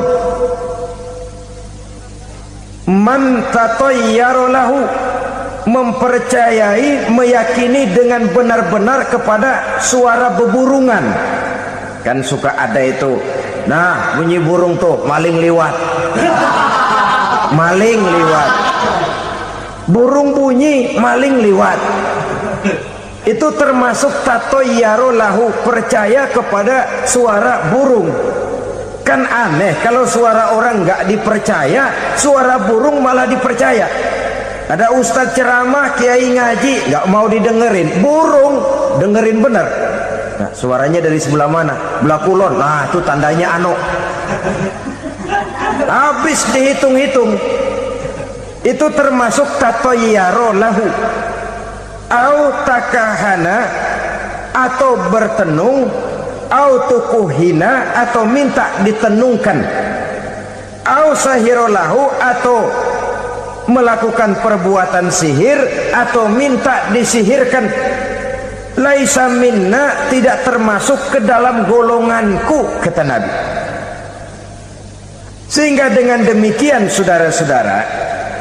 Man tatayyara lahu, mempercayai, meyakini dengan benar-benar kepada suara beburungan. Kan suka ada itu, nah bunyi burung tuh, maling liwat. Maling liwat, burung bunyi, maling liwat. Itu termasuk tatayyara lahu, percaya kepada suara burung. Kan aneh kalau suara orang nggak dipercaya, suara burung malah dipercaya. Ada ustadz ceramah, kiai ngaji, nggak mau didengerin, burung dengerin bener. Nah, suaranya dari sebelah mana? Belah kulon. Nah, itu tandanya ano. Habis dihitung-hitung. Itu termasuk tatayyara lahu. Au takahana, atau bertenung, au tukuhina, atau minta ditenungkan, au sahirolahu, atau melakukan perbuatan sihir, atau minta disihirkan. Laisa minna, tidak termasuk ke dalam golonganku, kata Nabi. Sehingga dengan demikian saudara-saudara,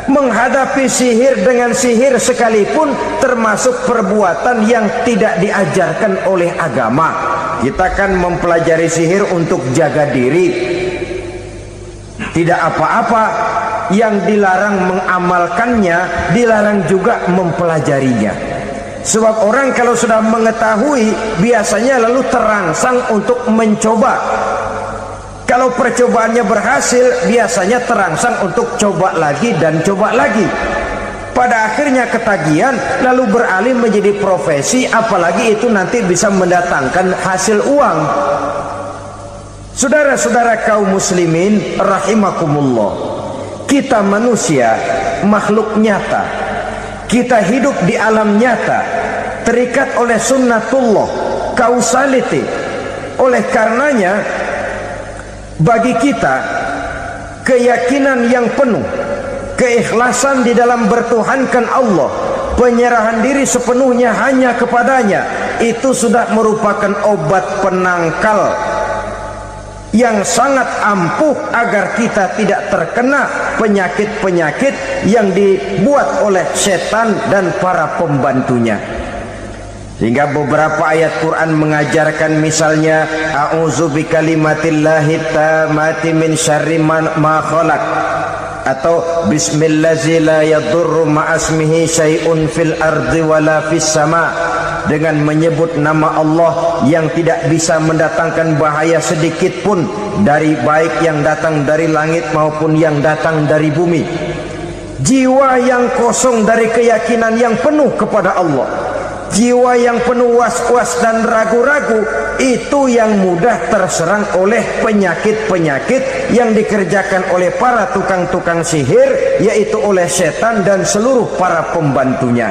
menghadapi sihir dengan sihir sekalipun termasuk perbuatan yang tidak diajarkan oleh agama. Kita kan mempelajari sihir untuk jaga diri, tidak apa-apa. Yang dilarang mengamalkannya, dilarang juga mempelajarinya. Sebab orang kalau sudah mengetahui, biasanya lalu terangsang untuk mencoba. Kalau percobaannya berhasil, biasanya terangsang untuk coba lagi dan coba lagi. Pada akhirnya ketagihan, lalu beralih menjadi profesi, apalagi itu nanti bisa mendatangkan hasil uang. Saudara-saudara kaum muslimin rahimakumullah, kita manusia makhluk nyata, kita hidup di alam nyata, terikat oleh sunnatullah, causality. Oleh karenanya bagi kita keyakinan yang penuh, keikhlasan di dalam bertuhankan Allah, penyerahan diri sepenuhnya hanya kepadanya, itu sudah merupakan obat penangkal yang sangat ampuh agar kita tidak terkena penyakit-penyakit yang dibuat oleh setan dan para pembantunya. Sehingga beberapa ayat Quran mengajarkan, misalnya a'udzu bikalimatillahi tammati min syarri ma khalaq, atau bismillazi la yadurru ma'asmihi syai'un fil ardi wala fis sama. dengan menyebut nama Allah yang tidak bisa mendatangkan bahaya sedikit pun dari baik yang datang dari langit maupun yang datang dari bumi. Jiwa yang kosong dari keyakinan yang penuh kepada Allah, jiwa yang penuh was-was dan ragu-ragu, itu yang mudah terserang oleh penyakit-penyakit yang dikerjakan oleh para tukang-tukang sihir, yaitu oleh setan dan seluruh para pembantunya.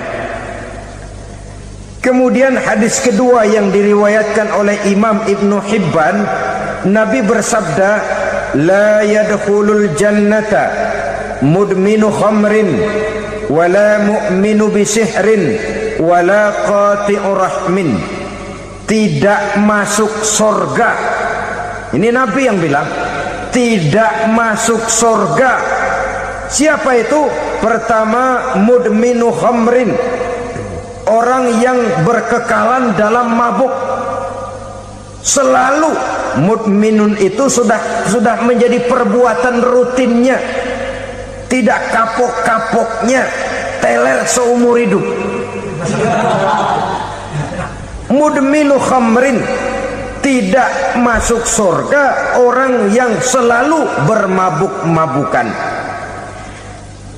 Kemudian hadis kedua yang diriwayatkan oleh Imam Ibnu Hibban, Nabi bersabda, la yadkhulul jannata mudminu khamrin wala mu'minu bisihrin wala qati'u rahmin. Tidak masuk surga. Ini Nabi yang bilang, tidak masuk surga. Siapa itu? Pertama, mudminu khamrin, orang yang berkekalan dalam mabuk. Selalu mudminun itu sudah menjadi perbuatan rutinnya, tidak kapok-kapoknya, teler seumur hidup. Mudminu khamrin, tidak masuk surga orang yang selalu bermabuk-mabukan.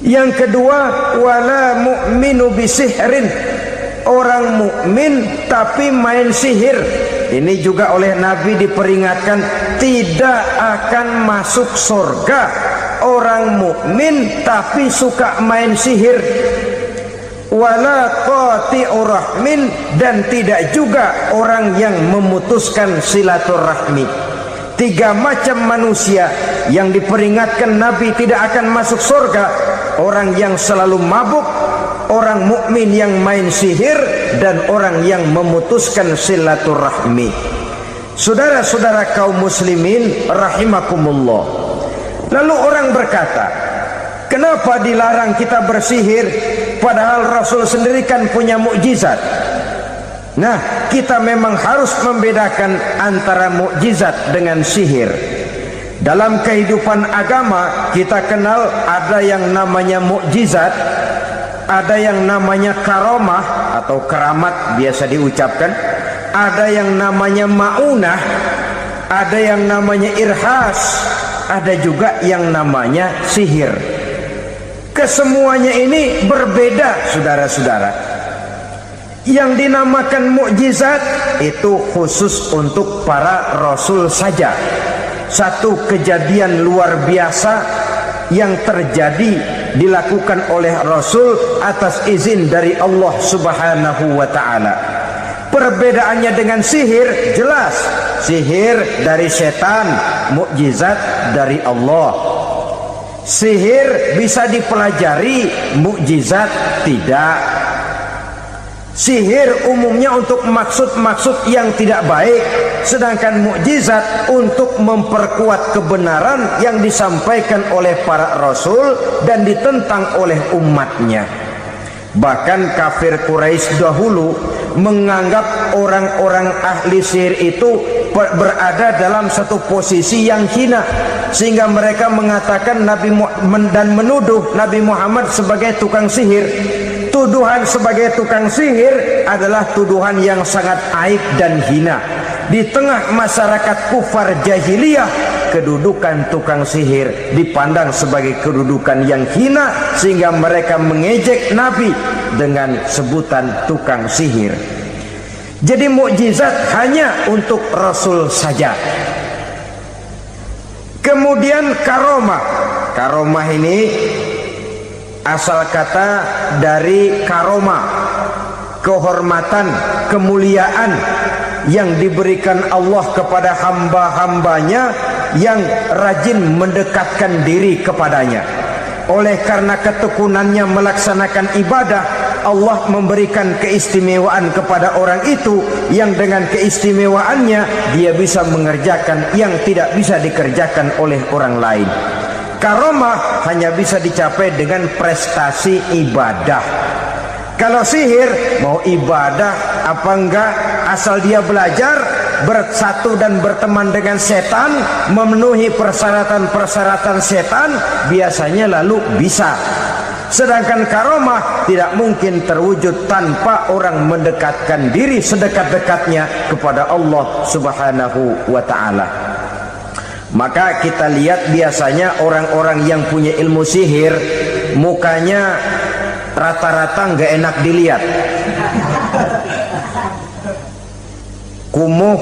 Yang kedua, wala mu'minu bisihrin, orang mukmin tapi main sihir. Ini juga oleh Nabi diperingatkan, tidak akan masuk surga orang mukmin tapi suka main sihir. Wala qati'u rahmin, dan tidak juga orang yang memutuskan silaturahmi. Tiga macam manusia yang diperingatkan Nabi tidak akan masuk surga: orang yang selalu mabuk, orang mukmin yang main sihir, dan orang yang memutuskan silaturahmi. Saudara-saudara kaum muslimin rahimakumullah. Lalu orang berkata, kenapa dilarang kita bersihir padahal Rasul sendiri kan punya mukjizat? Nah, kita memang harus membedakan antara mukjizat dengan sihir. Dalam kehidupan agama kita kenal ada yang namanya mukjizat, ada yang namanya karomah atau keramat biasa diucapkan, ada yang namanya maunah, ada yang namanya irhas, ada juga yang namanya sihir. Kesemuanya ini berbeda, saudara-saudara. Yang dinamakan mukjizat itu khusus untuk para rasul saja. Satu kejadian luar biasa yang terjadi dilakukan oleh Rasul atas izin dari Allah Subhanahu wa ta'ala. Perbedaannya dengan sihir jelas. Sihir dari setan, mukjizat dari Allah. Sihir bisa dipelajari, mukjizat tidak. Sihir umumnya untuk maksud-maksud yang tidak baik, sedangkan mukjizat untuk memperkuat kebenaran yang disampaikan oleh para rasul dan ditentang oleh umatnya. Bahkan kafir Quraisy dahulu menganggap orang-orang ahli sihir itu berada dalam satu posisi yang hina, sehingga mereka mengatakan Nabi Muhammad dan menuduh Nabi Muhammad sebagai tukang sihir. Tuduhan sebagai tukang sihir adalah tuduhan yang sangat aib dan hina. Di tengah masyarakat kufar jahiliyah, kedudukan tukang sihir dipandang sebagai kedudukan yang hina, sehingga mereka mengejek Nabi dengan sebutan tukang sihir. Jadi mukjizat hanya untuk Rasul saja. Kemudian karomah. Karomah ini asal kata dari karoma, kehormatan, kemuliaan yang diberikan Allah kepada hamba-hambanya yang rajin mendekatkan diri kepadanya. Oleh karena ketekunannya melaksanakan ibadah, Allah memberikan keistimewaan kepada orang itu, yang dengan keistimewaannya dia bisa mengerjakan yang tidak bisa dikerjakan oleh orang lain. Karomah hanya bisa dicapai dengan prestasi ibadah. Kalau sihir, mau ibadah apa enggak, asal dia belajar, bersatu dan berteman dengan setan, memenuhi persyaratan-persyaratan setan, biasanya lalu bisa. Sedangkan karomah tidak mungkin terwujud tanpa orang mendekatkan diri sedekat-dekatnya kepada Allah Subhanahu wa ta'ala. Maka kita lihat biasanya orang-orang yang punya ilmu sihir, mukanya rata-rata nggak enak dilihat, kumuh,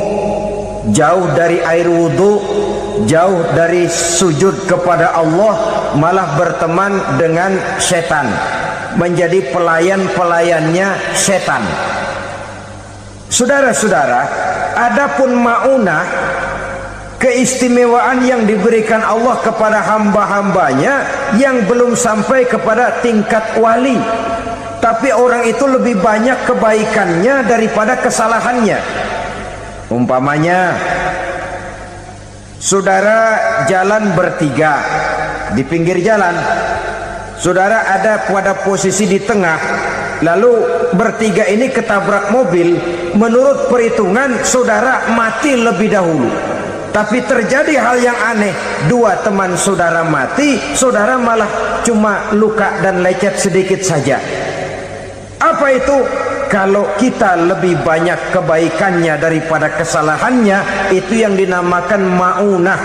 jauh dari air wudhu, jauh dari sujud kepada Allah, malah berteman dengan setan, menjadi pelayan-pelayannya setan. Saudara-saudara, adapun maunah, keistimewaan yang diberikan Allah kepada hamba-hambanya yang belum sampai kepada tingkat wali, tapi orang itu lebih banyak kebaikannya daripada kesalahannya. Umpamanya, saudara jalan bertiga di pinggir jalan, saudara ada pada posisi di tengah, lalu bertiga ini ketabrak mobil. Menurut perhitungan saudara mati lebih dahulu, tapi terjadi hal yang aneh, dua teman saudara mati, saudara malah cuma luka dan lecet sedikit saja. Apa itu? Kalau kita lebih banyak kebaikannya daripada kesalahannya, itu yang dinamakan maunah,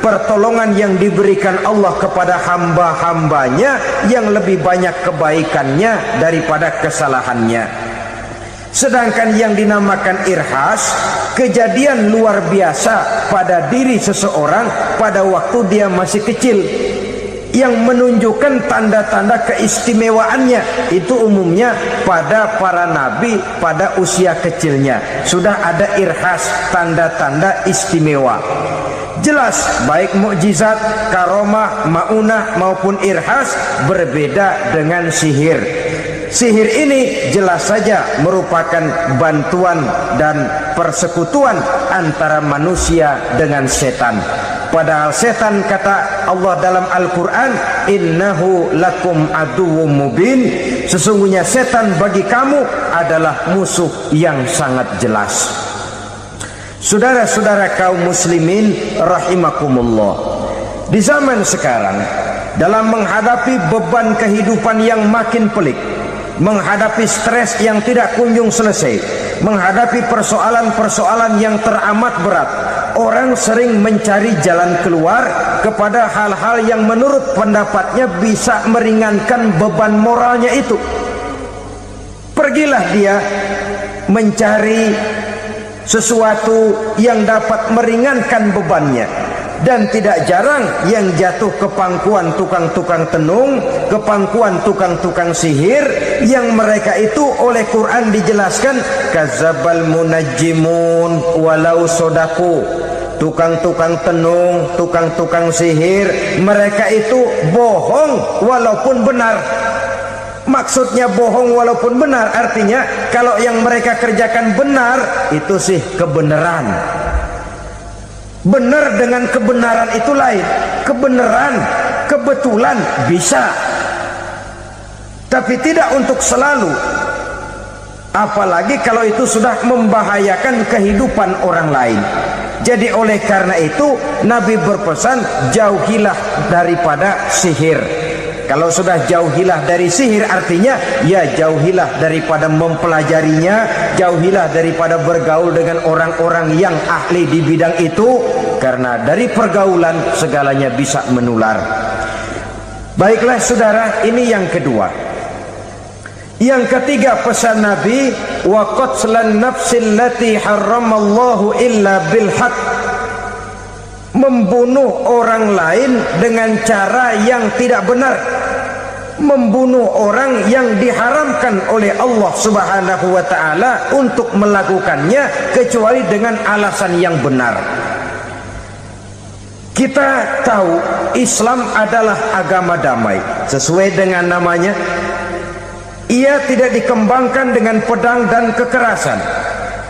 pertolongan yang diberikan Allah kepada hamba-hambanya yang lebih banyak kebaikannya daripada kesalahannya. Sedangkan yang dinamakan irhas, kejadian luar biasa pada diri seseorang pada waktu dia masih kecil, yang menunjukkan tanda-tanda keistimewaannya. Itu umumnya pada para nabi pada usia kecilnya sudah ada irhas, tanda-tanda istimewa. Jelas baik mukjizat, karomah, maunah maupun irhas berbeda dengan sihir. Sihir ini jelas saja merupakan bantuan dan persekutuan antara manusia dengan setan. Padahal setan, kata Allah dalam Al-Quran, innahu lakum aduwwum mubin, sesungguhnya setan bagi kamu adalah musuh yang sangat jelas. Saudara-saudara kaum muslimin rahimakumullah, di zaman sekarang dalam menghadapi beban kehidupan yang makin pelik, menghadapi stres yang tidak kunjung selesai, menghadapi persoalan-persoalan yang teramat berat, orang sering mencari jalan keluar kepada hal-hal yang menurut pendapatnya bisa meringankan beban moralnya itu. Pergilah dia mencari sesuatu yang dapat meringankan bebannya. Dan tidak jarang yang jatuh ke pangkuan tukang-tukang tenung, ke pangkuan tukang-tukang sihir, yang mereka itu oleh Quran dijelaskan kadzabal munajjimun walau sodaku. Tukang-tukang tenung, tukang-tukang sihir, mereka itu bohong walaupun benar. Maksudnya bohong walaupun benar, artinya kalau yang mereka kerjakan benar, itu sih kebenaran. Benar dengan kebenaran itu lain. Kebenaran, kebetulan bisa, tapi tidak untuk selalu. Apalagi kalau itu sudah membahayakan kehidupan orang lain. Jadi oleh karena itu Nabi berpesan, jauhilah daripada sihir. Kalau sudah jauhilah dari sihir, artinya ya jauhilah daripada mempelajarinya, jauhilah daripada bergaul dengan orang-orang yang ahli di bidang itu, karena dari pergaulan segalanya bisa menular. Baiklah saudara, ini yang kedua. Yang ketiga pesan Nabi, wa qatslan nafsil lati harramallahu illa bil haqq, membunuh orang lain dengan cara yang tidak benar, membunuh orang yang diharamkan oleh Allah Subhanahu wa ta'ala untuk melakukannya kecuali dengan alasan yang benar. Kita tahu Islam adalah agama damai, sesuai dengan namanya. Ia tidak dikembangkan dengan pedang dan kekerasan.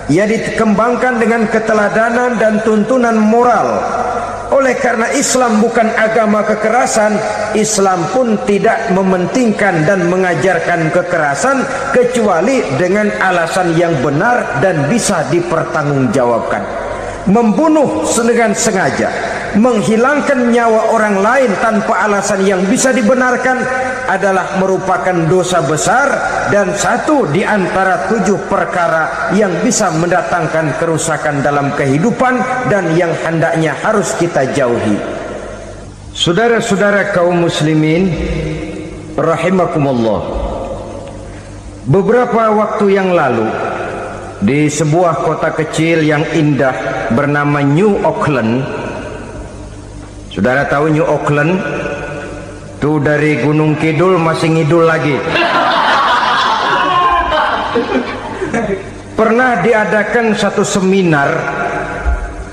Ia dikembangkan dengan keteladanan dan tuntunan moral. Oleh karena Islam bukan agama kekerasan, Islam pun tidak mementingkan dan mengajarkan kekerasan kecuali dengan alasan yang benar dan bisa dipertanggungjawabkan. Membunuh dengan sengaja, menghilangkan nyawa orang lain tanpa alasan yang bisa dibenarkan, adalah merupakan dosa besar dan satu di antara 7 perkara yang bisa mendatangkan kerusakan dalam kehidupan dan yang hendaknya harus kita jauhi. Saudara-saudara kaum muslimin rahimakumullah, beberapa waktu yang lalu di sebuah kota kecil yang indah bernama New Auckland. Saudara tahu New Auckland? Itu dari Gunung Kidul masih ngidul lagi. Pernah diadakan satu seminar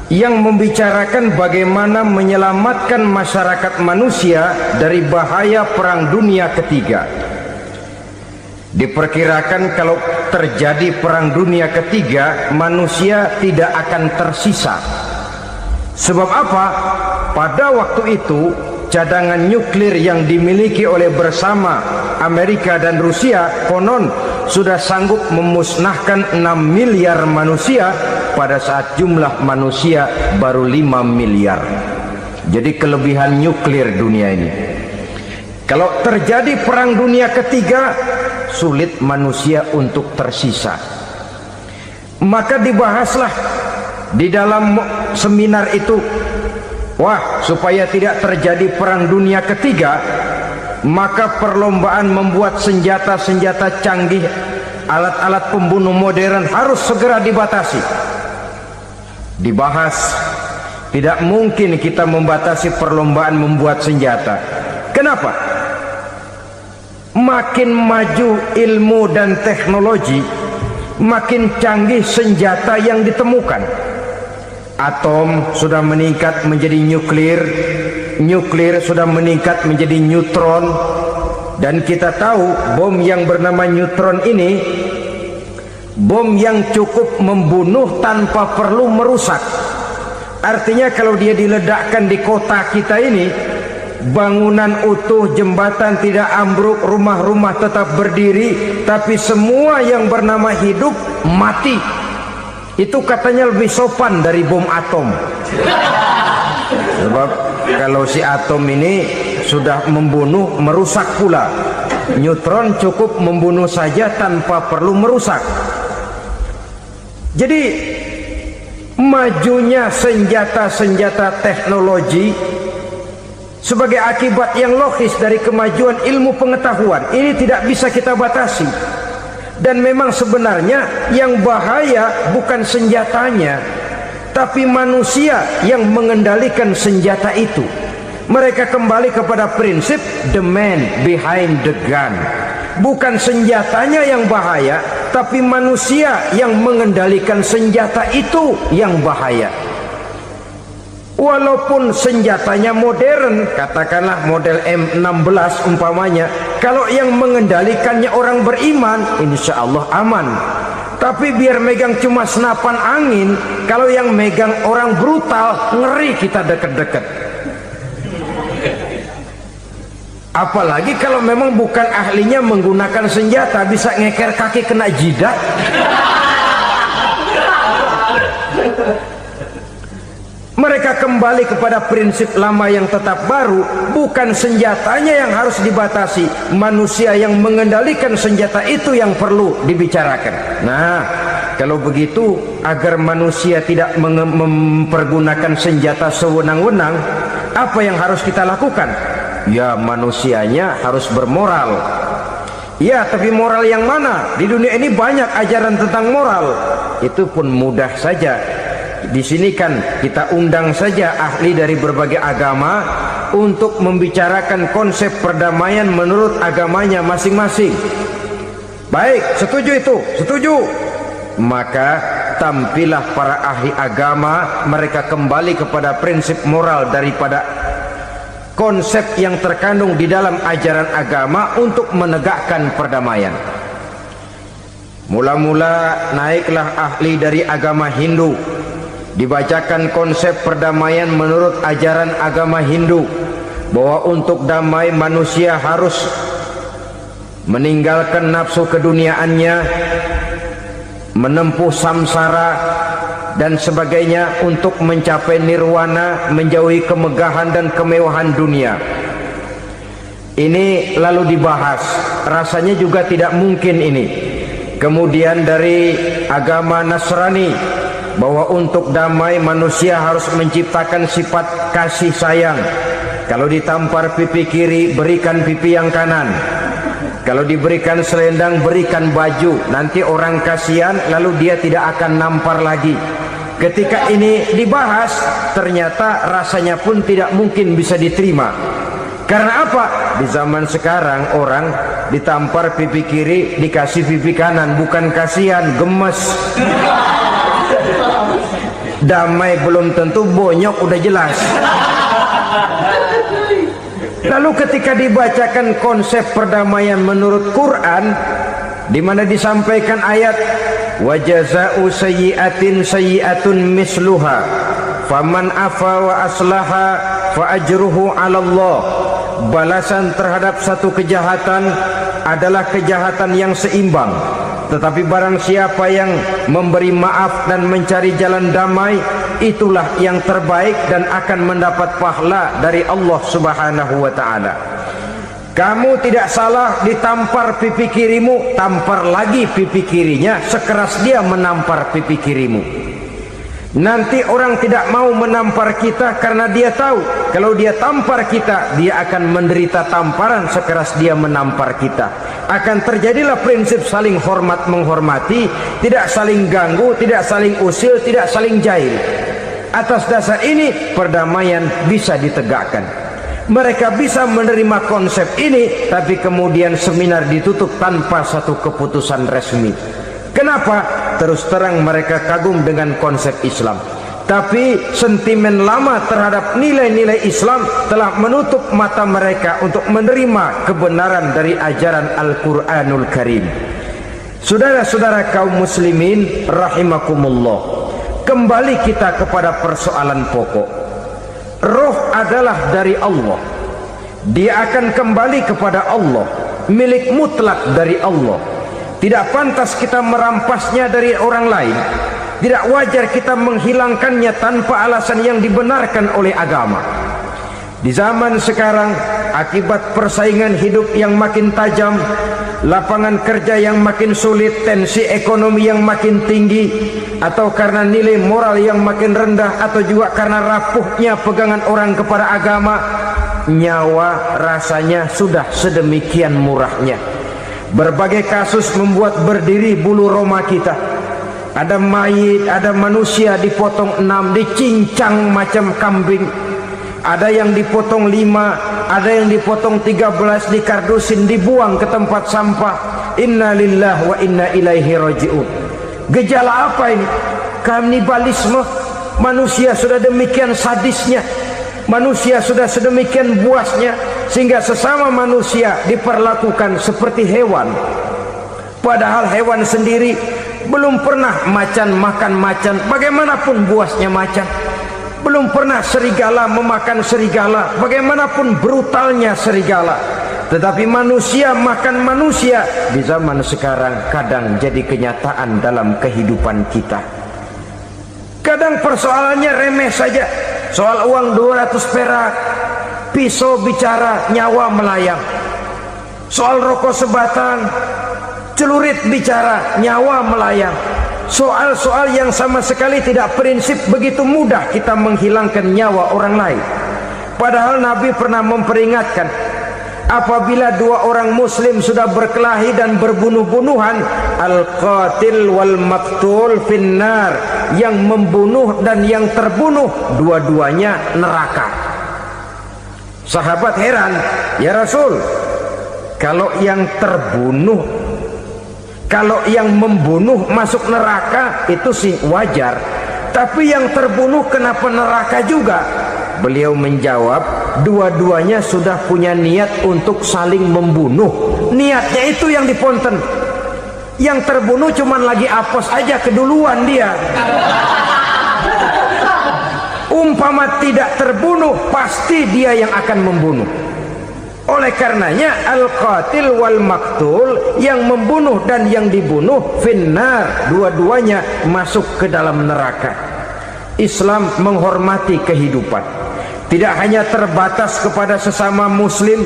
yang membicarakan bagaimana menyelamatkan masyarakat manusia dari bahaya Perang Dunia Ketiga. Diperkirakan kalau terjadi Perang Dunia Ketiga, manusia tidak akan tersisa. Sebab apa? Pada waktu itu cadangan nuklir yang dimiliki oleh bersama Amerika dan Rusia konon sudah sanggup memusnahkan 6 miliar manusia pada saat jumlah manusia baru 5 miliar. Jadi kelebihan nuklir dunia ini. Kalau terjadi Perang Dunia Ketiga, sulit manusia untuk tersisa. Maka dibahaslah di dalam seminar itu, wah, supaya tidak terjadi Perang Dunia Ketiga, maka perlombaan membuat senjata-senjata canggih, alat-alat pembunuh modern harus segera dibatasi. Dibahas, tidak mungkin kita membatasi perlombaan membuat senjata. Kenapa? Makin maju ilmu dan teknologi, makin canggih senjata yang ditemukan. Atom sudah meningkat menjadi nuklir, nuklir sudah meningkat menjadi neutron, dan kita tahu bom yang bernama neutron ini bom yang cukup membunuh tanpa perlu merusak. Artinya kalau dia diledakkan di kota kita ini, bangunan utuh, jembatan tidak ambruk, rumah-rumah tetap berdiri, tapi semua yang bernama hidup mati. Itu katanya lebih sopan dari bom atom. Sebab kalau si atom ini sudah membunuh, merusak pula. Neutron cukup membunuh saja tanpa perlu merusak. Jadi majunya senjata-senjata teknologi sebagai akibat yang logis dari kemajuan ilmu pengetahuan ini tidak bisa kita batasi. Dan memang sebenarnya yang bahaya bukan senjatanya, tapi manusia yang mengendalikan senjata itu. Mereka kembali kepada prinsip the man behind the gun. Bukan senjatanya yang bahaya, tapi manusia yang mengendalikan senjata itu yang bahaya. Walaupun senjatanya modern, katakanlah model M16 umpamanya, kalau yang mengendalikannya orang beriman, insya Allah aman. Tapi biar megang cuma senapan angin, kalau yang megang orang brutal, ngeri kita deket-deket. Apalagi kalau memang bukan ahlinya menggunakan senjata, bisa ngeker kaki kena jidat. Mereka kembali kepada prinsip lama yang tetap baru, bukan senjatanya yang harus dibatasi, manusia yang mengendalikan senjata itu yang perlu dibicarakan. Nah, kalau begitu, agar manusia tidak mempergunakan senjata sewenang-wenang, apa yang harus kita lakukan? Ya, manusianya harus bermoral. Ya, tapi moral yang mana? Di dunia ini banyak ajaran tentang moral. Itu pun mudah saja. Di sini kan kita undang saja ahli dari berbagai agama untuk membicarakan konsep perdamaian menurut agamanya masing-masing. Baik, setuju itu? Setuju. Maka tampillah para ahli agama, mereka kembali kepada prinsip moral daripada konsep yang terkandung di dalam ajaran agama untuk menegakkan perdamaian. Mula-mula naiklah ahli dari agama Hindu, dibacakan konsep perdamaian menurut ajaran agama Hindu, bahwa untuk damai manusia harus meninggalkan nafsu keduniaannya, menempuh samsara dan sebagainya untuk mencapai nirwana, menjauhi kemegahan dan kemewahan dunia. Ini lalu dibahas, rasanya juga tidak mungkin ini. Kemudian dari agama Nasrani, bahwa untuk damai manusia harus menciptakan sifat kasih sayang. Kalau ditampar pipi kiri, berikan pipi yang kanan. Kalau diberikan selendang, berikan baju. Nanti orang kasihan, lalu dia tidak akan nampar lagi. Ketika ini dibahas, ternyata rasanya pun tidak mungkin bisa diterima. Karena apa? Di zaman sekarang orang ditampar pipi kiri, dikasih pipi kanan. Bukan kasihan, gemes. Damai belum tentu, bonyok udah jelas. Lalu ketika dibacakan konsep perdamaian menurut Quran, di mana disampaikan ayat wa jazaa'u sayyi'atin sayyi'atun misluha faman afa wa aslaha fa ajruhu 'ala Allah. Balasan terhadap satu kejahatan adalah kejahatan yang seimbang. Tetapi barang siapa yang memberi maaf dan mencari jalan damai, itulah yang terbaik dan akan mendapat pahala dari Allah Subhanahu wa ta'ala. Kamu tidak salah ditampar pipi kirimu, tampar lagi pipi kirinya sekeras dia menampar pipi kirimu. Nanti orang tidak mau menampar kita karena dia tahu kalau dia tampar kita, dia akan menderita tamparan sekeras dia menampar kita. Akan terjadilah prinsip saling hormat menghormati, tidak saling ganggu, tidak saling usil, tidak saling jahil. Atas dasar ini perdamaian bisa ditegakkan. Mereka bisa menerima konsep ini, tapi kemudian seminar ditutup tanpa satu keputusan resmi. Kenapa? Terus terang mereka kagum dengan konsep Islam, tapi sentimen lama terhadap nilai-nilai Islam telah menutup mata mereka untuk menerima kebenaran dari ajaran Al-Quranul Karim. Saudara-saudara kaum muslimin rahimakumullah, kembali kita kepada persoalan pokok. Roh adalah dari Allah, dia akan kembali kepada Allah, milik mutlak dari Allah. Tidak pantas kita merampasnya dari orang lain. Tidak wajar kita menghilangkannya tanpa alasan yang dibenarkan oleh agama. Di zaman sekarang, akibat persaingan hidup yang makin tajam, lapangan kerja yang makin sulit, tensi ekonomi yang makin tinggi, atau karena nilai moral yang makin rendah, atau juga karena rapuhnya pegangan orang kepada agama, nyawa rasanya sudah sedemikian murahnya. Berbagai kasus membuat berdiri bulu roma kita. Ada mayit, ada manusia dipotong 6, dicincang macam kambing. Ada yang dipotong 5, ada yang dipotong 13, dikardusin, dibuang ke tempat sampah. Inna lillahi wa inna ilaihi raji'un. Gejala apa ini? Kanibalisme. Manusia sudah demikian sadisnya, manusia sudah sedemikian buasnya, sehingga sesama manusia diperlakukan seperti hewan. Padahal hewan sendiri belum pernah macan makan macan, bagaimanapun buasnya macan. Belum pernah serigala memakan serigala, bagaimanapun brutalnya serigala. Tetapi manusia makan manusia di zaman sekarang kadang jadi kenyataan dalam kehidupan kita. Kadang persoalannya remeh saja, soal uang 200 perak, pisau bicara, nyawa melayang. Soal rokok sebatang, celurit bicara, nyawa melayang. Soal-soal yang sama sekali tidak prinsip, begitu mudah kita menghilangkan nyawa orang lain. Padahal Nabi pernah memperingatkan, apabila dua orang muslim sudah berkelahi dan berbunuh-bunuhan, al-qatil wal maktul finnar, yang membunuh dan yang terbunuh dua-duanya neraka. Sahabat heran, ya Rasul, kalau yang terbunuh, kalau yang membunuh masuk neraka itu sih wajar, tapi yang terbunuh kenapa neraka juga? Beliau menjawab, dua-duanya sudah punya niat untuk saling membunuh. Niatnya itu yang diponten. Yang terbunuh cuman lagi apes aja, keduluan dia. Umpama tidak terbunuh, pasti dia yang akan membunuh. Oleh karenanya al-qatil wal maktul, yang membunuh dan yang dibunuh finnar, dua-duanya masuk ke dalam neraka. Islam menghormati kehidupan, tidak hanya terbatas kepada sesama muslim.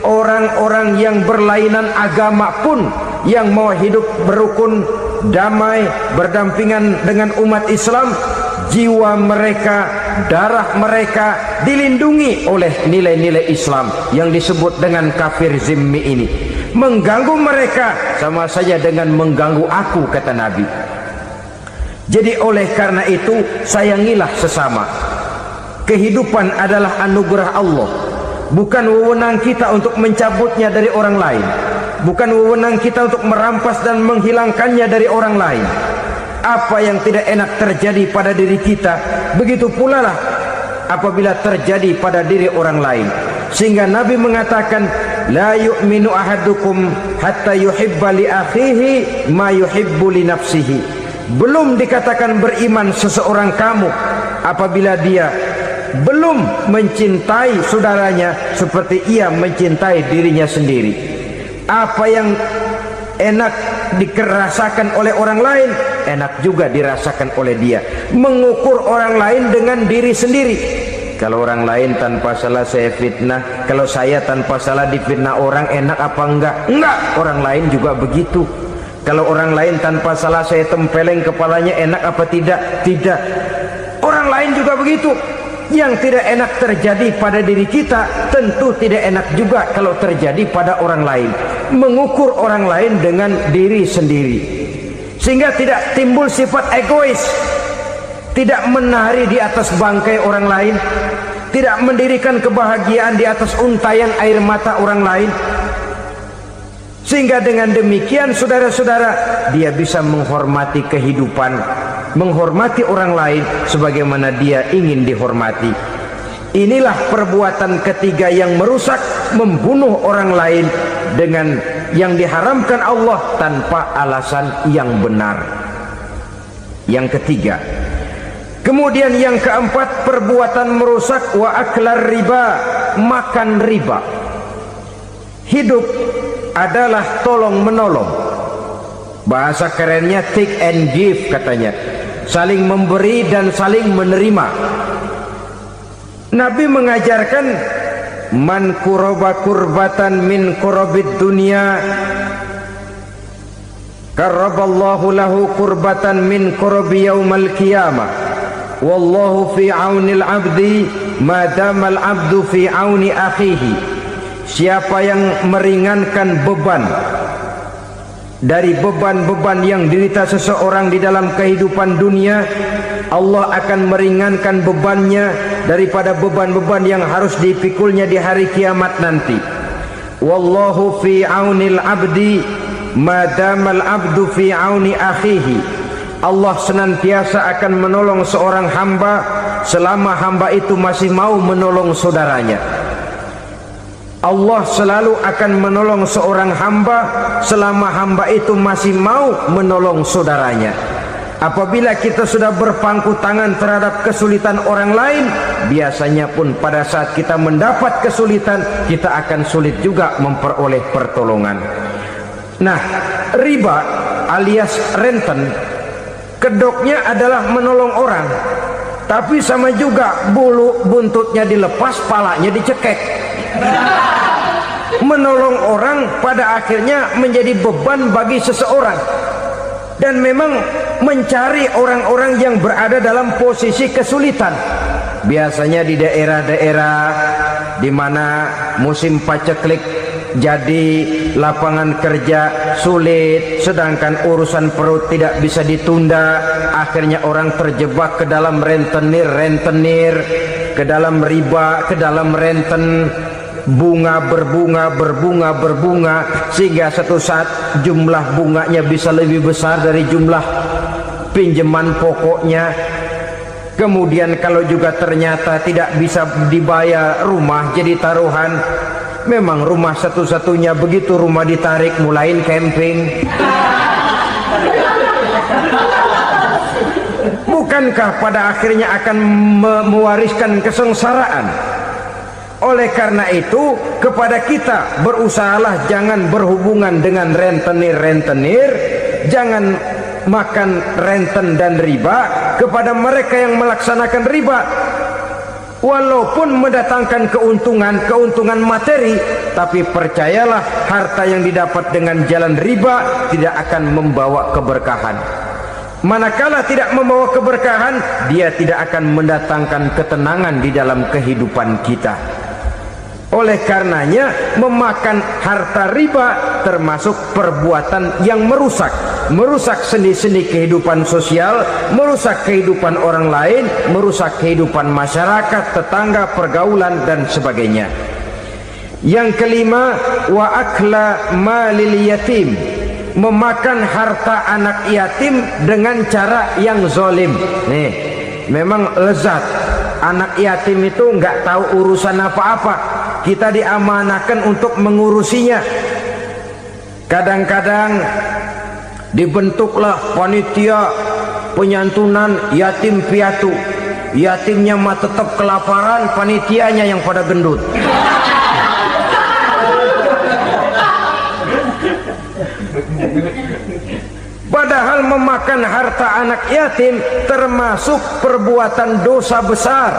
orang-orang yang berlainan agama pun yang mau hidup berukun, damai, berdampingan dengan umat Islam, jiwa mereka, darah mereka dilindungi oleh nilai-nilai Islam yang disebut dengan kafir zimmi ini. Mengganggu mereka sama saja dengan mengganggu aku, kata Nabi. Jadi oleh karena itu, sayangilah sesama. Kehidupan adalah anugerah Allah, bukan wewenang kita untuk mencabutnya dari orang lain, bukan wewenang kita untuk merampas dan menghilangkannya dari orang lain. Apa yang tidak enak terjadi pada diri kita, begitu pula lah apabila terjadi pada diri orang lain. Sehingga Nabi mengatakan, la yu'minu ahadukum hatta yuhibba li akhihi ma yuhibbu li nafsihi. Belum dikatakan beriman seseorang kamu apabila dia belum mencintai saudaranya seperti ia mencintai dirinya sendiri. Apa yang enak dirasakan oleh orang lain, enak juga dirasakan oleh dia. Mengukur orang lain dengan diri sendiri. Kalau orang lain tanpa salah saya fitnah, kalau saya tanpa salah difitnah orang, enak apa enggak? Enggak, orang lain juga begitu. Kalau orang lain tanpa salah saya tempeleng kepalanya, enak apa tidak? Tidak. Orang lain juga begitu. Yang tidak enak terjadi pada diri kita, tentu tidak enak juga kalau terjadi pada orang lain. Mengukur orang lain dengan diri sendiri, sehingga tidak timbul sifat egois, tidak menari di atas bangkai orang lain, tidak mendirikan kebahagiaan di atas untayan air mata orang lain. Sehingga dengan demikian, saudara-saudara, dia bisa menghormati kehidupan, menghormati orang lain sebagaimana dia ingin dihormati. Inilah perbuatan ketiga yang merusak, membunuh orang lain dengan yang diharamkan Allah tanpa alasan yang benar. Yang ketiga. Kemudian yang keempat, perbuatan merusak wa aklar riba, makan riba. Hidup adalah tolong menolong. Bahasa kerennya take and give katanya. Saling memberi dan saling menerima. Nabi mengajarkan, man kuraba kurbatan min kurabid dunya karaballahu lahu kurbatan min kurabi yaumal qiyamah. Wallahu fi aunil abdi madamal abdu fi auni akhihi. Siapa yang meringankan beban dari beban-beban yang dirita seseorang di dalam kehidupan dunia, Allah akan meringankan bebannya daripada beban-beban yang harus dipikulnya di hari kiamat nanti. Wallahu fi aunil abdi madamal abdu fi auni akhihi. Allah senantiasa akan menolong seorang hamba selama hamba itu masih mau menolong saudaranya. Allah selalu akan menolong seorang hamba selama hamba itu masih mau menolong saudaranya. Apabila kita sudah berpangku tangan terhadap kesulitan orang lain, biasanya pun pada saat kita mendapat kesulitan, kita akan sulit juga memperoleh pertolongan. Nah, riba alias renten, kedoknya adalah menolong orang, tapi sama juga bulu buntutnya dilepas, palanya dicekek. Menolong orang pada akhirnya menjadi beban bagi seseorang. Dan memang mencari orang-orang yang berada dalam posisi kesulitan, biasanya di daerah-daerah di mana musim paceklik, jadi lapangan kerja sulit, sedangkan urusan perut tidak bisa ditunda. Akhirnya orang terjebak ke dalam rentenir, ke dalam riba, ke dalam renten. Bunga berbunga, sehingga satu saat jumlah bunganya bisa lebih besar dari jumlah pinjaman pokoknya. Kemudian kalau juga ternyata tidak bisa dibayar, rumah jadi taruhan. Memang rumah satu-satunya, begitu rumah ditarik mulain camping. Bukankah pada akhirnya akan mewariskan kesengsaraan? Oleh karena itu, kepada kita berusahalah jangan berhubungan dengan rentenir, jangan makan renten dan riba. Kepada mereka yang melaksanakan riba, walaupun mendatangkan keuntungan materi, tapi percayalah harta yang didapat dengan jalan riba tidak akan membawa keberkahan. Manakala tidak membawa keberkahan, dia tidak akan mendatangkan ketenangan di dalam kehidupan kita. Oleh karenanya, memakan harta riba termasuk perbuatan yang merusak sendi-sendi kehidupan sosial, merusak kehidupan orang lain, merusak kehidupan masyarakat, tetangga, pergaulan dan sebagainya. Yang kelima, wa akla malil yatim, memakan harta anak yatim dengan cara yang zalim. Nih, memang lezat. Anak yatim itu nggak tahu urusan apa-apa. Kita diamanahkan untuk mengurusinya. Kadang-kadang dibentuklah panitia penyantunan yatim piatu. Yatimnya mah tetap kelaparan, panitianya yang pada gendut. Padahal memakan harta anak yatim termasuk perbuatan dosa besar,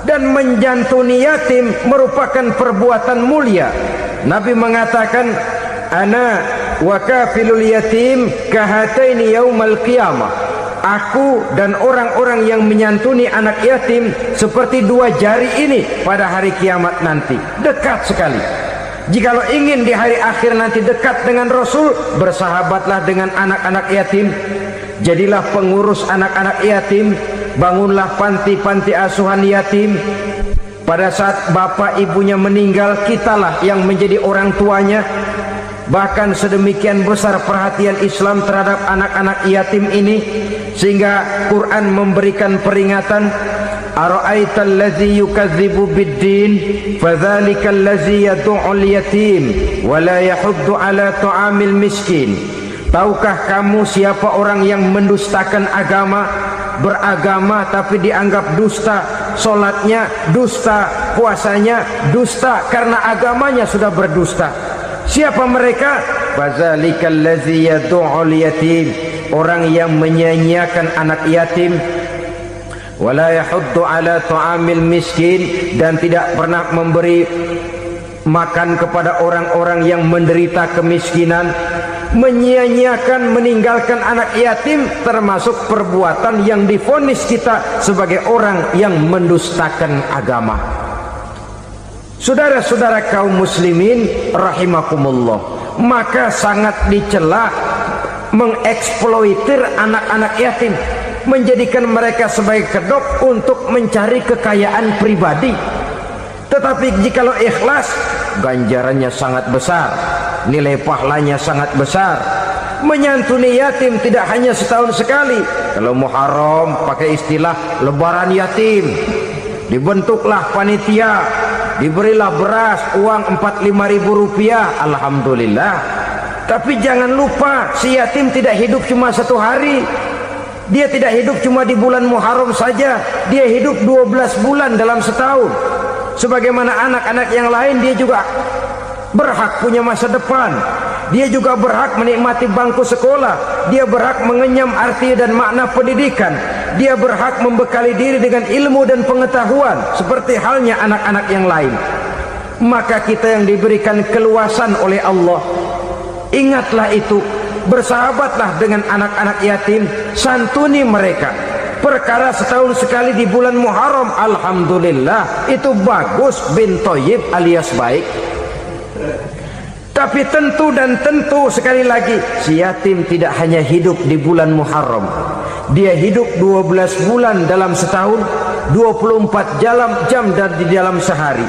dan menjantuni yatim merupakan perbuatan mulia. Nabi mengatakan, ana wa kafilul yatim kahataini yaumal qiyamah. Aku dan orang-orang yang menyantuni anak yatim seperti dua jari ini pada hari kiamat nanti. Dekat sekali. Jikalau ingin di hari akhir nanti dekat dengan Rasul, bersahabatlah dengan anak-anak yatim. Jadilah pengurus anak-anak yatim. Bangunlah panti-panti asuhan yatim. Pada saat bapak ibunya meninggal, kitalah yang menjadi orang tuanya. Bahkan sedemikian besar perhatian Islam terhadap anak-anak yatim ini, sehingga Quran memberikan peringatan, ara'aital ladzi yukadzibu biddin fadzalikal ladzi yad'ul yatim wa la yahuddu ala ta'amil miskin. Tahukah kamu siapa orang yang mendustakan agama, beragama tapi dianggap dusta, solatnya dusta, puasanya dusta, karena agamanya sudah berdusta. Siapa mereka? Fazalikal ladzi yad'ul yatim, orang yang menyia-nyiakan anak yatim, wala yahuddu ala ta'amil miskin, dan tidak pernah memberi makan kepada orang-orang yang menderita kemiskinan. Menyia-nyiakan, meninggalkan anak yatim termasuk perbuatan yang divonis kita sebagai orang yang mendustakan agama. Saudara-saudara kaum muslimin rahimakumullah, maka sangat dicela mengeksploitir anak-anak yatim, menjadikan mereka sebagai kedok untuk mencari kekayaan pribadi. Tetapi jikalau ikhlas, ganjarannya sangat besar, nilai pahalanya sangat besar. Menyantuni yatim tidak hanya setahun sekali. Kalau Muharram pakai istilah lebaran yatim, dibentuklah panitia, diberilah beras, uang 45.000 rupiah, alhamdulillah. Tapi jangan lupa, si yatim tidak hidup cuma satu hari. Dia tidak hidup cuma di bulan Muharram saja, dia hidup 12 bulan dalam setahun. Sebagaimana anak-anak yang lain, dia juga berhak punya masa depan. Dia juga berhak menikmati bangku sekolah. Dia berhak mengenyam arti dan makna pendidikan. Dia berhak membekali diri dengan ilmu dan pengetahuan seperti halnya anak-anak yang lain. Maka kita yang diberikan keluasan oleh Allah, ingatlah itu, bersahabatlah dengan anak-anak yatim, santuni mereka. Perkara setahun sekali di bulan Muharram, alhamdulillah, itu bagus, bin Thayyib alias baik. Tapi tentu dan tentu, sekali lagi, si yatim tidak hanya hidup di bulan Muharram. Dia hidup 12 bulan dalam setahun, 24 jam di dalam sehari.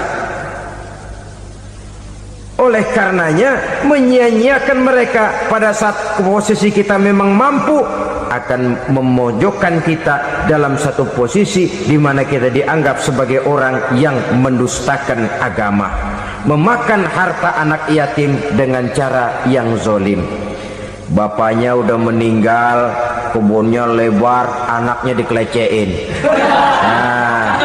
Oleh karenanya, menyia-nyiakan mereka pada saat posisi kita memang mampu akan memojokkan kita dalam satu posisi di mana kita dianggap sebagai orang yang mendustakan agama, memakan harta anak yatim dengan cara yang zalim. Bapaknya udah meninggal, kebunnya lebar, anaknya dikelecehin. Nah,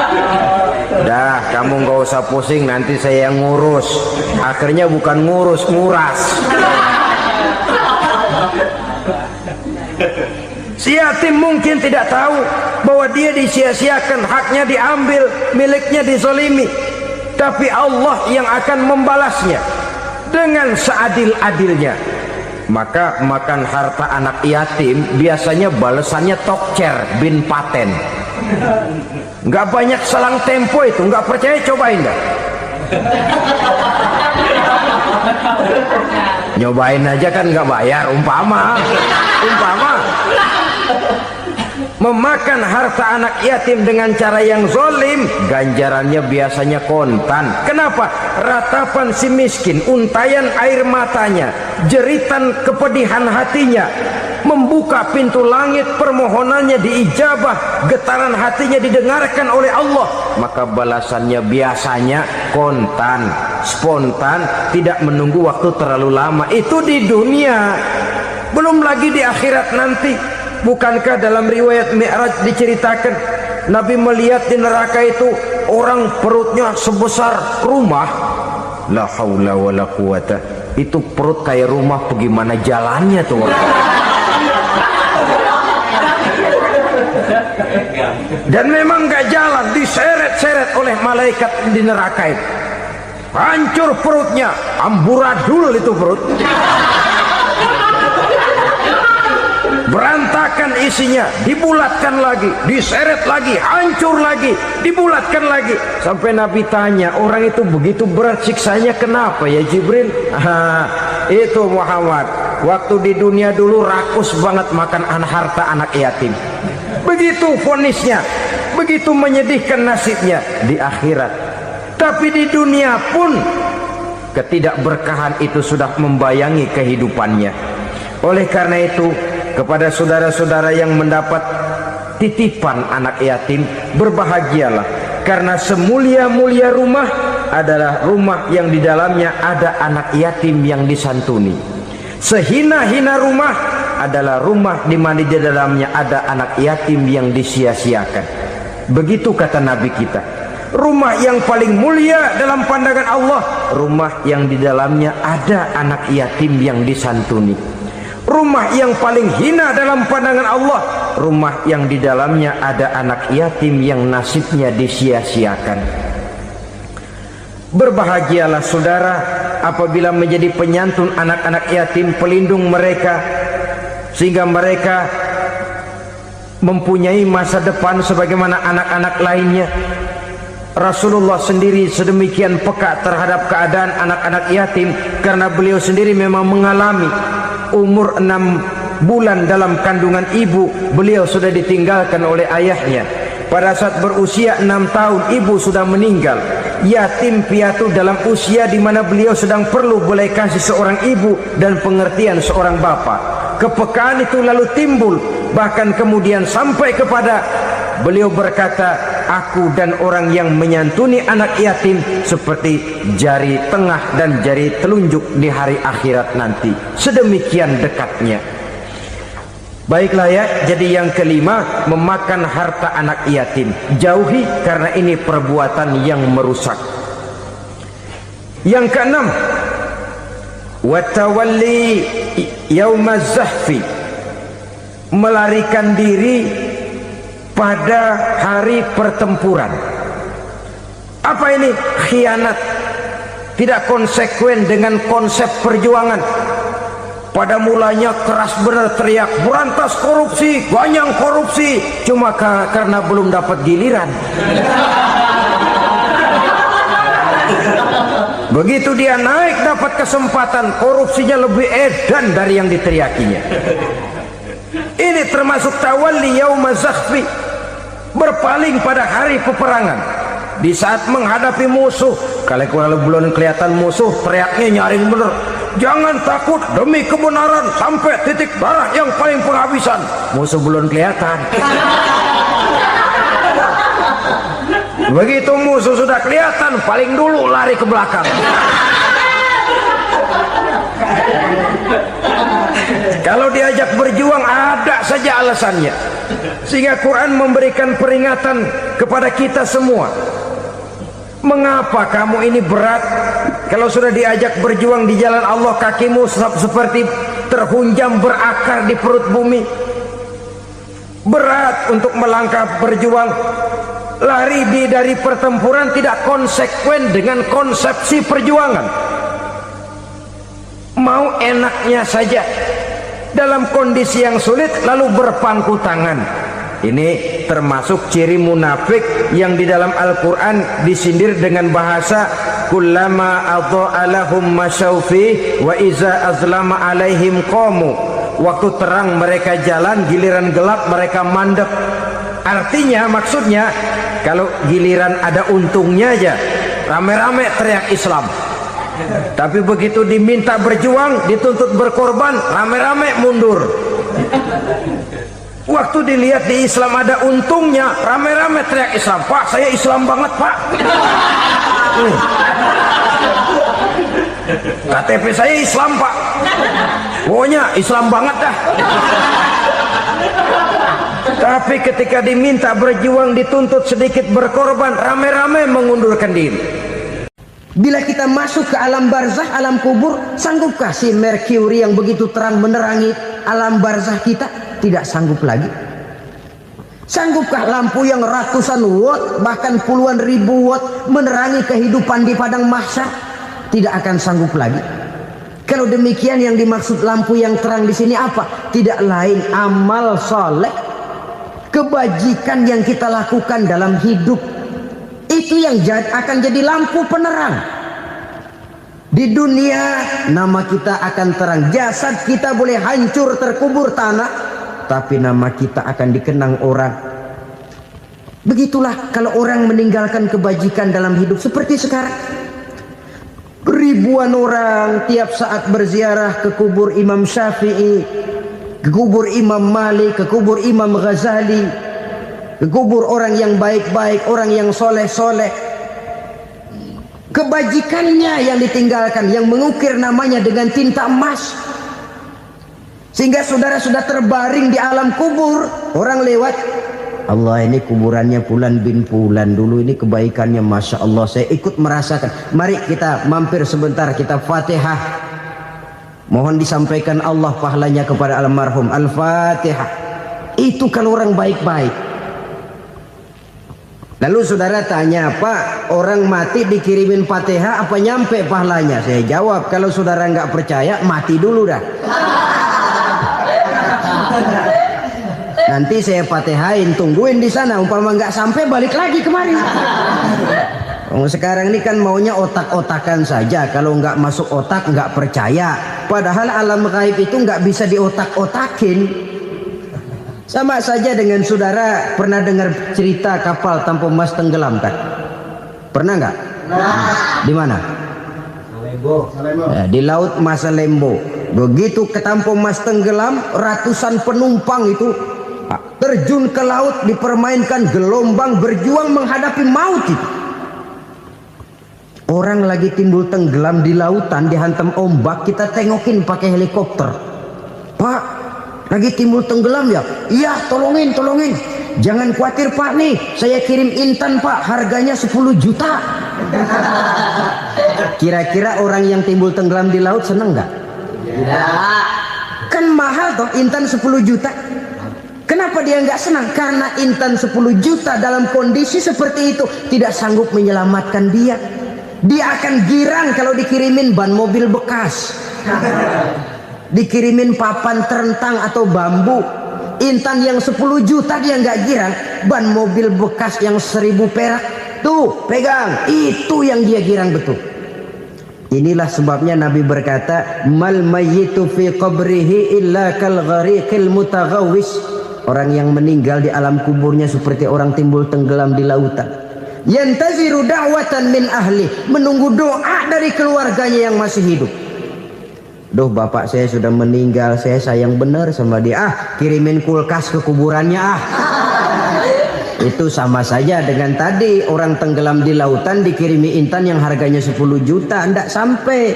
dah kamu nggak usah pusing, nanti saya yang ngurus. Akhirnya bukan ngurus, nguras. Si yatim mungkin tidak tahu bahwa dia disia-siakan, haknya diambil, miliknya dizalimi. Tapi Allah yang akan membalasnya dengan seadil-adilnya. Maka makan harta anak yatim biasanya balasannya tokcer bin paten. Nggak banyak selang tempo itu, nggak percaya cobain dah. Nyobain aja kan nggak bayar, umpama memakan harta anak yatim dengan cara yang zalim, ganjarannya biasanya kontan. Kenapa? Ratapan si miskin, untayan air matanya, jeritan kepedihan hatinya, membuka pintu langit, permohonannya diijabah, getaran hatinya didengarkan oleh Allah, maka balasannya biasanya kontan, spontan, tidak menunggu waktu terlalu lama. Itu di dunia, belum lagi di akhirat nanti. Bukankah dalam riwayat Mi'raj diceritakan Nabi melihat di neraka itu orang perutnya sebesar rumah. La haula wala quwata. Itu perut kayak rumah, bagaimana jalannya tuh orang? Dan memang gak jalan, diseret-seret oleh malaikat di neraka itu. Hancur perutnya, amburadul itu perut. Berantakan isinya, dibulatkan lagi, diseret lagi, hancur lagi, dibulatkan lagi. Sampai Nabi tanya, orang itu begitu berat siksanya kenapa ya Jibril? Itu Muhammad, waktu di dunia dulu rakus banget makan harta anak yatim. Begitu vonisnya, begitu menyedihkan nasibnya di akhirat. Tapi di dunia pun ketidakberkahan itu sudah membayangi kehidupannya. Oleh karena itu, kepada saudara-saudara yang mendapat titipan anak yatim, berbahagialah, karena semulia-mulia rumah adalah rumah yang di dalamnya ada anak yatim yang disantuni. Sehina-hina rumah adalah rumah di mana di dalamnya ada anak yatim yang disia-siakan. Begitu kata Nabi kita. Rumah yang paling mulia dalam pandangan Allah, rumah yang di dalamnya ada anak yatim yang disantuni. Rumah yang paling hina dalam pandangan Allah, rumah yang di dalamnya ada anak yatim yang nasibnya disia-siakan. Berbahagialah saudara apabila menjadi penyantun anak-anak yatim, pelindung mereka, sehingga mereka mempunyai masa depan sebagaimana anak-anak lainnya. Rasulullah sendiri sedemikian peka terhadap keadaan anak-anak yatim karena beliau sendiri memang mengalami. Umur 6 bulan dalam kandungan ibu, beliau sudah ditinggalkan oleh ayahnya. Pada saat berusia 6 tahun ibu sudah meninggal. Yatim piatu dalam usia di mana beliau sedang perlu belas kasih seorang ibu dan pengertian seorang bapa. Kepekaan itu lalu timbul, bahkan kemudian sampai kepada beliau berkata, aku dan orang yang menyantuni anak yatim seperti jari tengah dan jari telunjuk di hari akhirat nanti. Sedemikian dekatnya. Baiklah ya, jadi yang kelima, memakan harta anak yatim. Jauhi, karena ini perbuatan yang merusak. Yang keenam, watawalli yaumaz zahfi, melarikan diri pada hari pertempuran. Apa ini? Khianat, tidak konsekuen dengan konsep perjuangan. Pada mulanya keras benar teriak berantas korupsi, ganyang korupsi, cuma karena belum dapat giliran. Begitu dia naik dapat kesempatan, korupsinya lebih edan dari yang diteriakinya. Ini termasuk tawalli yaumaz zahfi, berpaling pada hari peperangan. Di saat menghadapi musuh, kalau belum kelihatan musuh, teriaknya nyaring bener, jangan takut demi kebenaran sampai titik darah yang paling penghabisan. Musuh belum kelihatan. Begitu musuh sudah kelihatan, paling dulu lari ke belakang. Kalau diajak berjuang ada saja alasannya. Sehingga Quran memberikan peringatan kepada kita semua. Mengapa kamu ini berat? Kalau sudah diajak berjuang di jalan Allah, kakimu seperti terhunjam berakar di perut bumi. berat untuk melangkah berjuang. Lari dari pertempuran tidak konsekuen dengan konsepsi perjuangan. Mau enaknya saja dalam kondisi yang sulit lalu berpangku tangan. Ini termasuk ciri munafik yang di dalam Al-Quran disindir dengan bahasa kullama adha'a lahum masyaufi wa iza azlama alaihim qamu. Waktu terang mereka jalan, giliran gelap mereka mandek. Artinya, maksudnya kalau giliran ada untungnya aja rame-rame teriak Islam, tapi begitu diminta berjuang, dituntut berkorban, rame-rame mundur. Waktu dilihat di Islam ada untungnya, rame-rame teriak Islam. Pak, saya Islam banget, Pak. KTP saya Islam, Pak. Pokoknya Islam banget dah. Tapi ketika diminta berjuang, dituntut sedikit berkorban, rame-rame mengundurkan diri. Bila kita masuk ke alam barzah, alam kubur, sanggupkah si Merkuri yang begitu terang menerangi alam barzah kita? Tidak sanggup lagi. Sanggupkah lampu yang ratusan watt, bahkan puluhan ribu watt menerangi kehidupan di padang mahsyar? Tidak akan sanggup lagi. Kalau demikian, yang dimaksud lampu yang terang di sini apa? Tidak lain amal soleh, kebajikan yang kita lakukan dalam hidup. Itu yang akan jadi lampu penerang. Di dunia nama kita akan terang, jasad kita boleh hancur terkubur tanah, tapi nama kita akan dikenang orang. Begitulah kalau orang meninggalkan kebajikan dalam hidup seperti sekarang. Ribuan orang tiap saat berziarah ke kubur Imam Syafi'i, ke kubur Imam Malik, ke kubur Imam Ghazali, ke kubur orang yang baik-baik, orang yang soleh-soleh. Kebajikannya yang ditinggalkan, yang mengukir namanya dengan tinta emas. Sehingga saudara sudah terbaring di alam kubur, orang lewat, Allah, ini kuburannya Fulan bin Fulan, dulu ini kebaikannya Masya Allah, saya ikut merasakan. Mari kita mampir sebentar, kita Fatihah. Mohon disampaikan Allah pahalanya kepada almarhum. Al-Fatihah. Itu kalau orang baik-baik. Lalu saudara tanya, Pak, orang mati dikirimin Fatihah apa nyampe pahalanya? Saya jawab, kalau saudara nggak percaya, mati dulu dah. Nanti saya Fatihain, tungguin di sana. Umpama nggak sampai, balik lagi kemari. Sekarang ini kan maunya otak-otakan saja. Kalau nggak masuk otak, nggak percaya. Padahal alam gaib itu nggak bisa diotak-otakin. Sama saja dengan saudara pernah dengar cerita kapal tanpa emas tenggelam kan? Pernah nggak? Di mana? Salembo. Ya, di laut Masalembo. Begitu ke tanpa emas tenggelam, ratusan penumpang itu terjun ke laut, dipermainkan gelombang, berjuang menghadapi maut itu. Orang lagi timbul tenggelam di lautan, dihantam ombak, kita tengokin pakai helikopter. Pak, lagi timbul tenggelam ya? Iya, tolongin. Jangan khawatir Pak, nih saya kirim intan Pak, harganya 10 juta. Kira-kira orang yang timbul tenggelam di laut seneng nggak? Tidak. Kan mahal toh intan 10 juta. Kenapa dia nggak senang? Karena intan 10 juta dalam kondisi seperti itu tidak sanggup menyelamatkan dia. Dia akan girang kalau dikirimin ban mobil bekas, dikirimin papan terentang atau bambu. Intan yang 10 juta dia nggak girang. Ban mobil bekas yang 1000 perak, tuh pegang, itu yang dia girang betul. Inilah sebabnya Nabi berkata, mal mayyitu fi qabrihi illa kal ghariqil mutaghawwis. Orang yang meninggal di alam kuburnya seperti orang timbul tenggelam di lautan. Yantaziru da'watan min ahli, menunggu doa dari keluarganya yang masih hidup. Duh, bapak saya sudah meninggal, saya sayang benar sama dia. Kirimin kulkas ke kuburannya Itu sama saja dengan tadi orang tenggelam di lautan dikirimi intan yang harganya 10 juta, ndak sampai.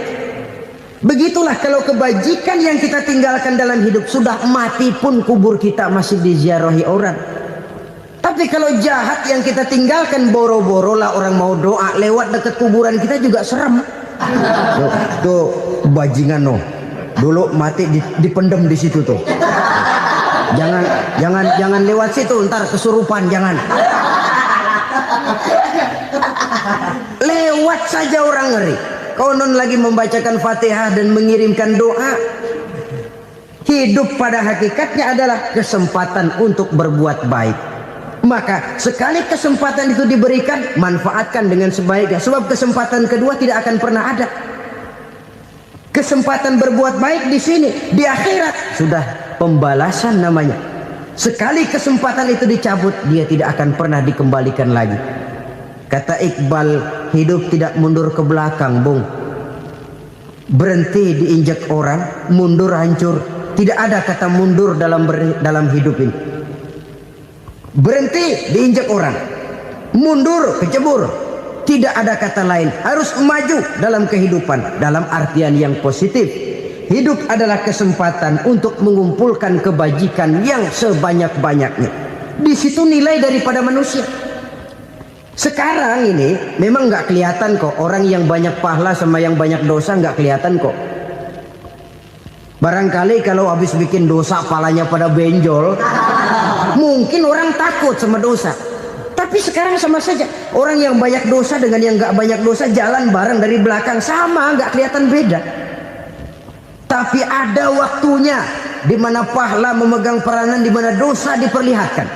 Begitulah kalau kebajikan yang kita tinggalkan dalam hidup, sudah mati pun kubur kita masih diziarahi orang. Tapi kalau jahat yang kita tinggalkan, boro-boro lah orang mau doa lewat dekat kuburan kita juga serem. Tuh bajingan no, dulu mati dipendem di situ tuh. Jangan lewat situ, ntar kesurupan, jangan. Lewat saja orang ngeri. Konon lagi membacakan Fatihah dan mengirimkan doa. Hidup pada hakikatnya adalah kesempatan untuk berbuat baik. Maka sekali kesempatan itu diberikan, manfaatkan dengan sebaiknya. Sebab kesempatan kedua tidak akan pernah ada. Kesempatan berbuat baik di sini, di akhirat sudah pembalasan namanya. Sekali kesempatan itu dicabut, dia tidak akan pernah dikembalikan lagi. Kata Iqbal, hidup tidak mundur ke belakang, Bung. Berhenti diinjak orang, mundur hancur. Tidak ada kata mundur dalam hidup ini. Berhenti diinjak orang, mundur kecebur. Tidak ada kata lain. Harus maju dalam kehidupan, dalam artian yang positif. Hidup adalah kesempatan untuk mengumpulkan kebajikan yang sebanyak-banyaknya. Di situ nilai daripada manusia. Sekarang ini memang nggak kelihatan kok, orang yang banyak pahala sama yang banyak dosa nggak kelihatan kok. Barangkali kalau habis bikin dosa palanya pada benjol, mungkin orang takut sama dosa. Tapi sekarang sama saja, orang yang banyak dosa dengan yang nggak banyak dosa jalan bareng dari belakang, sama, nggak kelihatan beda. Tapi ada waktunya di mana pahala memegang peranan, di mana dosa diperlihatkan.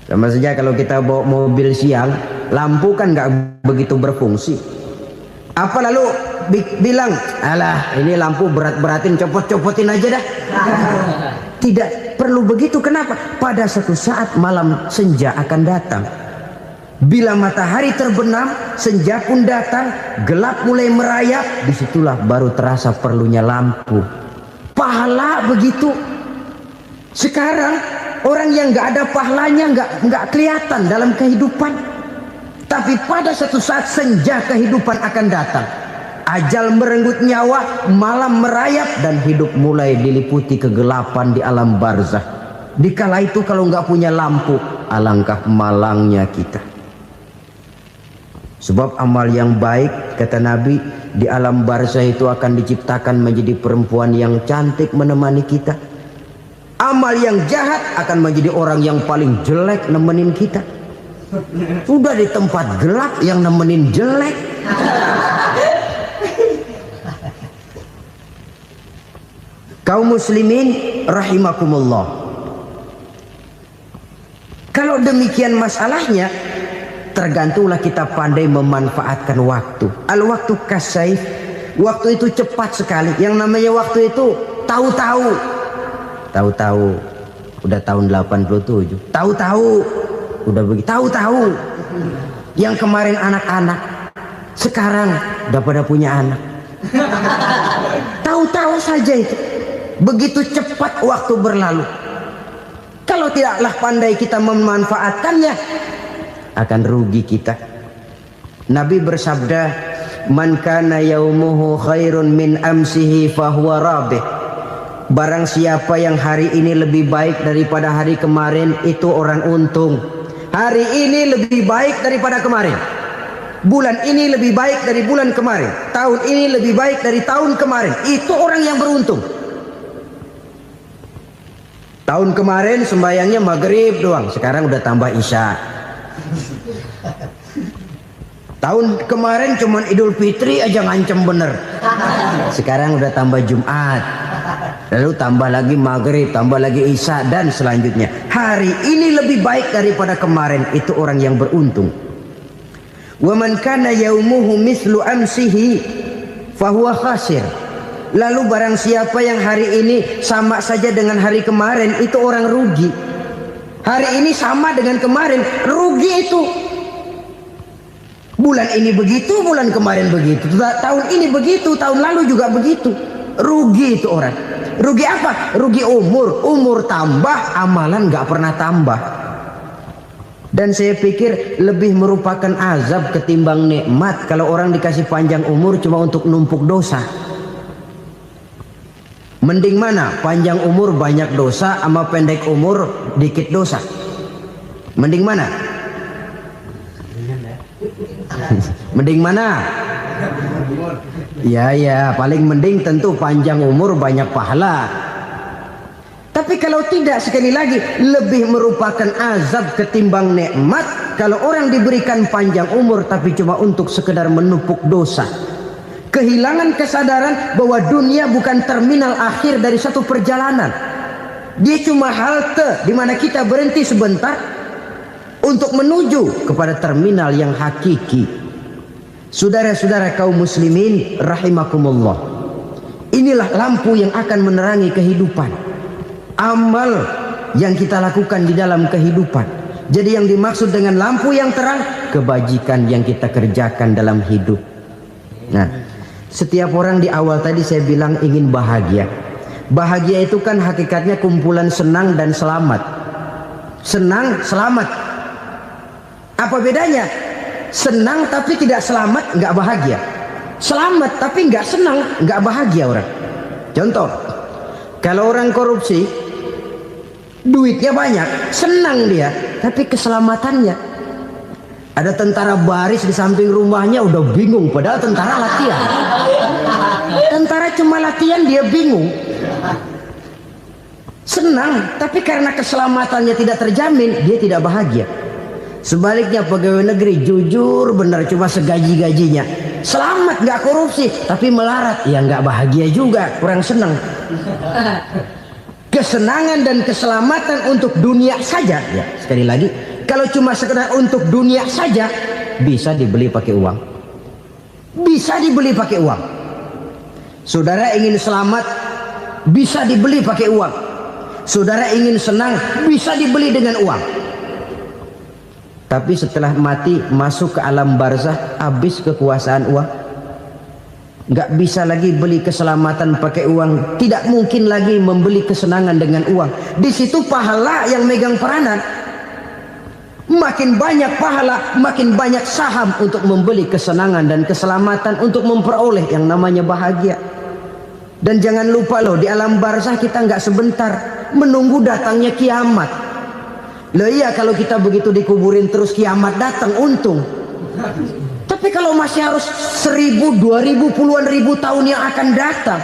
Sama saja kalau kita bawa mobil siang, lampu kan nggak begitu berfungsi. Apa lalu bilang, alah ini lampu berat-beratin, copot-copotin aja dah. Tidak perlu begitu. Kenapa? Pada suatu saat malam senja akan datang. Bila matahari terbenam, senja pun datang, gelap mulai merayap, disitulah baru terasa perlunya lampu. Pahala begitu. Sekarang orang yang nggak ada pahalanya nggak kelihatan dalam kehidupan. Tapi pada suatu saat senja kehidupan akan datang. Ajal merenggut nyawa, malam merayap, dan hidup mulai diliputi kegelapan di alam barzah. Dikala itu kalau nggak punya lampu, alangkah malangnya kita. Sebab amal yang baik, kata Nabi, di alam barzah itu akan diciptakan menjadi perempuan yang cantik menemani kita. Amal yang jahat akan menjadi orang yang paling jelek nemenin kita. Sudah di tempat gelap yang nemenin jelek. Kaum muslimin rahimakumullah. Kalau demikian masalahnya, tergantunglah kita pandai memanfaatkan waktu. Al-waktu kasayf. Waktu itu cepat sekali. Yang namanya waktu itu tahu-tahu. Tahu-tahu udah tahun 87. Tahu-tahu udah begitu. Tahu-tahu yang kemarin anak-anak, sekarang udah pada punya anak. Tahu-tahu saja itu. Begitu cepat waktu berlalu. Kalau tidaklah pandai kita memanfaatkannya, akan rugi kita. Nabi bersabda, "Man kana yaumuhu khairun min amsihi fahuwa rabih." Barang siapa yang hari ini lebih baik daripada hari kemarin, itu orang untung. Hari ini lebih baik daripada kemarin. Bulan ini lebih baik dari bulan kemarin. Tahun ini lebih baik dari tahun kemarin. Itu orang yang beruntung. Tahun kemarin sembayangnya maghrib doang, sekarang udah tambah isya. Tahun kemarin cuman Idul Fitri aja ngancem bener, sekarang udah tambah Jumat, lalu tambah lagi maghrib, tambah lagi isya, dan selanjutnya. Hari ini lebih baik daripada kemarin, itu orang yang beruntung. Wa man kana yaumuhu mislu amsihi fahuwa khasir. Lalu barang siapa yang hari ini sama saja dengan hari kemarin, itu orang rugi. Hari ini sama dengan kemarin, rugi itu. Bulan ini begitu, bulan kemarin begitu, tahun ini begitu, tahun lalu juga begitu. Rugi itu orang. Rugi apa? Rugi umur. Umur tambah, amalan gak pernah tambah. Dan saya pikir lebih merupakan azab ketimbang nikmat kalau orang dikasih panjang umur cuma untuk numpuk dosa. Mending mana? Panjang umur banyak dosa sama pendek umur dikit dosa? Mending mana? Mending mana? Ya paling mending tentu panjang umur banyak pahala. Tapi kalau tidak, sekali lagi, lebih merupakan azab ketimbang nikmat kalau orang diberikan panjang umur tapi cuma untuk sekedar menumpuk dosa. Kehilangan kesadaran bahwa dunia bukan terminal akhir dari satu perjalanan. Dia cuma halte di mana kita berhenti sebentar untuk menuju kepada terminal yang hakiki. Saudara-saudara kaum muslimin rahimakumullah. Inilah lampu yang akan menerangi kehidupan. Amal yang kita lakukan di dalam kehidupan. Jadi yang dimaksud dengan lampu yang terang, kebajikan yang kita kerjakan dalam hidup. Nah, setiap orang di awal tadi saya bilang ingin bahagia. Bahagia itu kan hakikatnya kumpulan senang dan selamat. Senang, selamat. Apa bedanya? Senang tapi tidak selamat, nggak bahagia. Selamat tapi nggak senang, nggak bahagia orang. Contoh, kalau orang korupsi, duitnya banyak, senang dia, tapi keselamatannya. Ada tentara baris di samping rumahnya udah bingung, padahal tentara latihan. Tentara cuma latihan, dia bingung. Senang, tapi karena keselamatannya tidak terjamin, dia tidak bahagia. Sebaliknya pegawai negeri jujur benar, cuma segaji-gajinya, selamat nggak korupsi, tapi melarat, ya nggak bahagia juga, kurang senang. Kesenangan dan keselamatan untuk dunia saja, ya sekali lagi, kalau cuma sekedar untuk dunia saja, bisa dibeli pakai uang. Bisa dibeli pakai uang. Saudara ingin selamat, bisa dibeli pakai uang. Saudara ingin senang, bisa dibeli dengan uang. Tapi setelah mati masuk ke alam barzah, habis kekuasaan uang. Nggak bisa lagi beli keselamatan pakai uang, tidak mungkin lagi membeli kesenangan dengan uang. Di situ pahala yang megang peranan. Makin banyak pahala, makin banyak saham untuk membeli kesenangan dan keselamatan, untuk memperoleh yang namanya bahagia. Dan jangan lupa loh, di alam barzah kita nggak sebentar, menunggu datangnya kiamat. Loh iya, kalau kita begitu dikuburin terus kiamat datang, untung. Tapi kalau masih harus 1000, 2000, puluhan ribu tahun yang akan datang,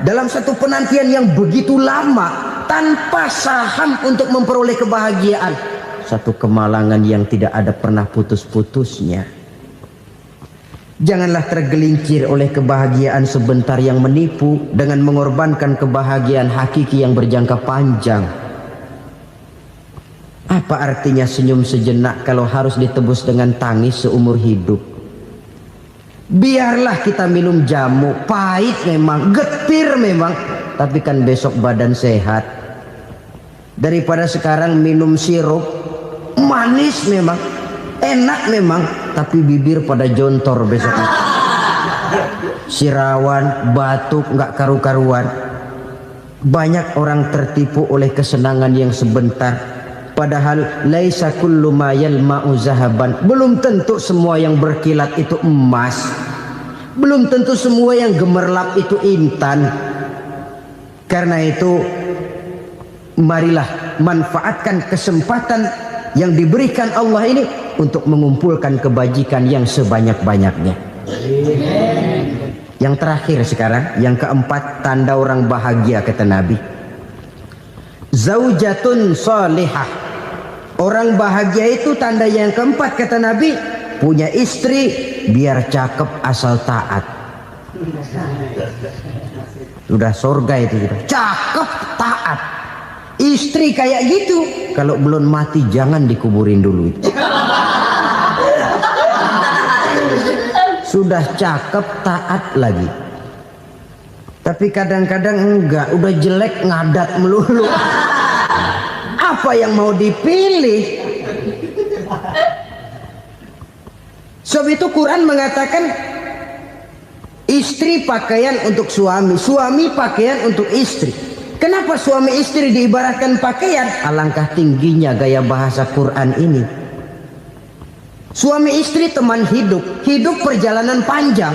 dalam satu penantian yang begitu lama, tanpa saham untuk memperoleh kebahagiaan, satu kemalangan yang tidak ada pernah putus-putusnya. Janganlah tergelincir oleh kebahagiaan sebentar yang menipu dengan mengorbankan kebahagiaan hakiki yang berjangka panjang. Apa artinya senyum sejenak kalau harus ditebus dengan tangis seumur hidup? Biarlah kita minum jamu, pahit memang, getir memang, tapi kan besok badan sehat. Daripada sekarang minum sirup, manis memang, enak memang, tapi bibir pada jontor besok. Sirawan, batuk, nggak karu-karuan. Banyak orang tertipu oleh kesenangan yang sebentar. Padahal laisa kullu ma yalma'u zahaban. Belum tentu semua yang berkilat itu emas. Belum tentu semua yang gemerlap itu intan. Karena itu, marilah manfaatkan kesempatan yang diberikan Allah ini untuk mengumpulkan kebajikan yang sebanyak-banyaknya. Yang terakhir sekarang, yang keempat, tanda orang bahagia kata Nabi. Zaujatun salihah. Orang bahagia itu tanda yang keempat kata Nabi, punya istri biar cakep asal taat. Sudah surga itu sudah. Cakep taat. Istri kayak gitu, kalau belum mati jangan dikuburin dulu itu. Sudah cakep taat lagi. Tapi kadang-kadang enggak, udah jelek ngadat melulu. Apa yang mau dipilih? Sebab itu Quran mengatakan istri pakaian untuk suami, suami pakaian untuk istri. Kenapa suami istri diibaratkan pakaian? Alangkah tingginya gaya bahasa Quran ini. Suami istri teman hidup, hidup perjalanan panjang.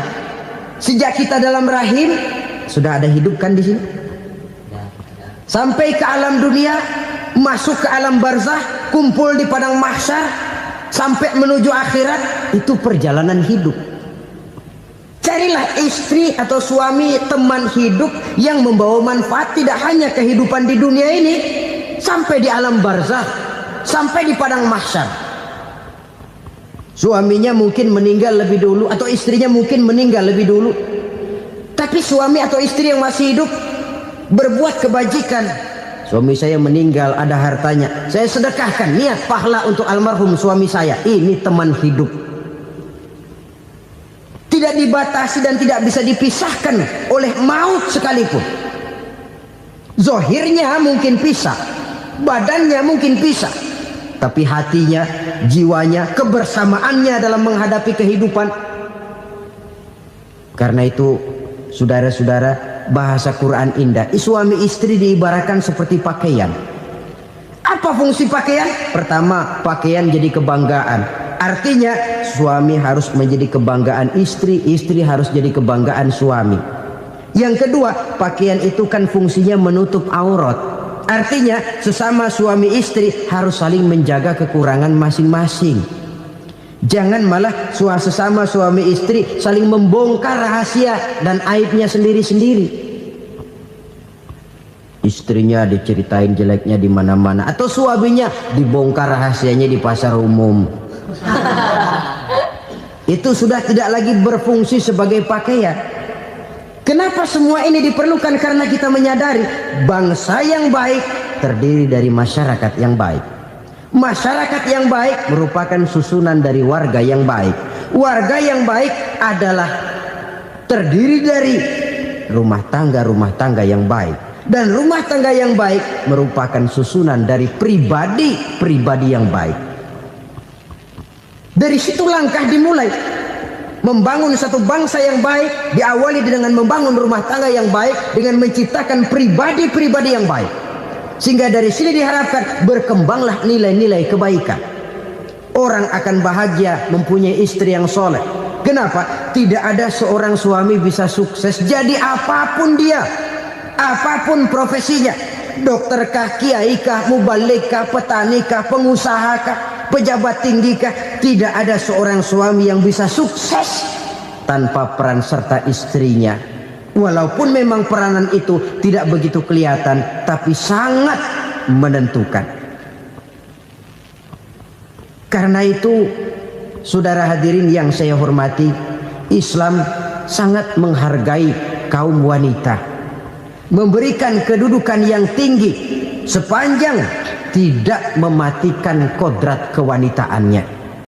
Sejak kita dalam rahim sudah ada hidup kan di sini. Sampai ke alam dunia, masuk ke alam barzah, kumpul di padang mahsyar, sampai menuju akhirat, itu perjalanan hidup. Carilah Carilah istri atau suami, teman hidup yang membawa manfaat tidak hanya kehidupan di dunia ini, sampai di alam barzakh, sampai di padang mahsyar. Suaminya mungkin meninggal lebih dulu, atau istrinya mungkin meninggal lebih dulu, tapi suami atau istri yang masih hidup berbuat kebajikan. Suami saya meninggal, ada hartanya, saya sedekahkan, niat pahala untuk almarhum suami saya. Ini teman hidup, tidak dibatasi dan tidak bisa dipisahkan oleh maut sekalipun. Zohirnya mungkin pisah, badannya mungkin pisah, tapi hatinya, jiwanya, kebersamaannya dalam menghadapi kehidupan. Karena itu, saudara-saudara, bahasa Quran indah. Suami istri diibaratkan seperti pakaian. Apa fungsi pakaian? Pertama, pakaian jadi kebanggaan. Artinya suami harus menjadi kebanggaan istri, istri harus jadi kebanggaan suami. Yang kedua, pakaian itu kan fungsinya menutup aurat. Artinya sesama suami istri harus saling menjaga kekurangan masing-masing. Jangan malah sesama suami istri saling membongkar rahasia dan aibnya sendiri-sendiri. Istrinya diceritain jeleknya di mana-mana, atau suaminya dibongkar rahasianya di pasar umum. Itu sudah tidak lagi berfungsi sebagai pakaian. Kenapa semua ini diperlukan? Karena kita menyadari bangsa yang baik terdiri dari masyarakat yang baik. Masyarakat yang baik merupakan susunan dari warga yang baik. Warga yang baik adalah terdiri dari rumah tangga yang baik. Dan rumah tangga yang baik merupakan susunan dari pribadi yang baik. Dari situ langkah dimulai. Membangun satu bangsa yang baik diawali dengan membangun rumah tangga yang baik, dengan menciptakan pribadi-pribadi yang baik. Sehingga dari sini diharapkan berkembanglah nilai-nilai kebaikan. Orang akan bahagia mempunyai istri yang soleh. Kenapa? Tidak ada seorang suami bisa sukses jadi apapun dia, apapun profesinya. Dokterkah, kiaikah, mubalikah, petanikah, pengusahakah, pejabat tinggikah, tidak ada seorang suami yang bisa sukses tanpa peran serta istrinya. Walaupun memang peranan itu tidak begitu kelihatan, tapi sangat menentukan. Karena itu, saudara hadirin yang saya hormati, Islam sangat menghargai kaum wanita, memberikan kedudukan yang tinggi sepanjang tidak mematikan kodrat kewanitaannya.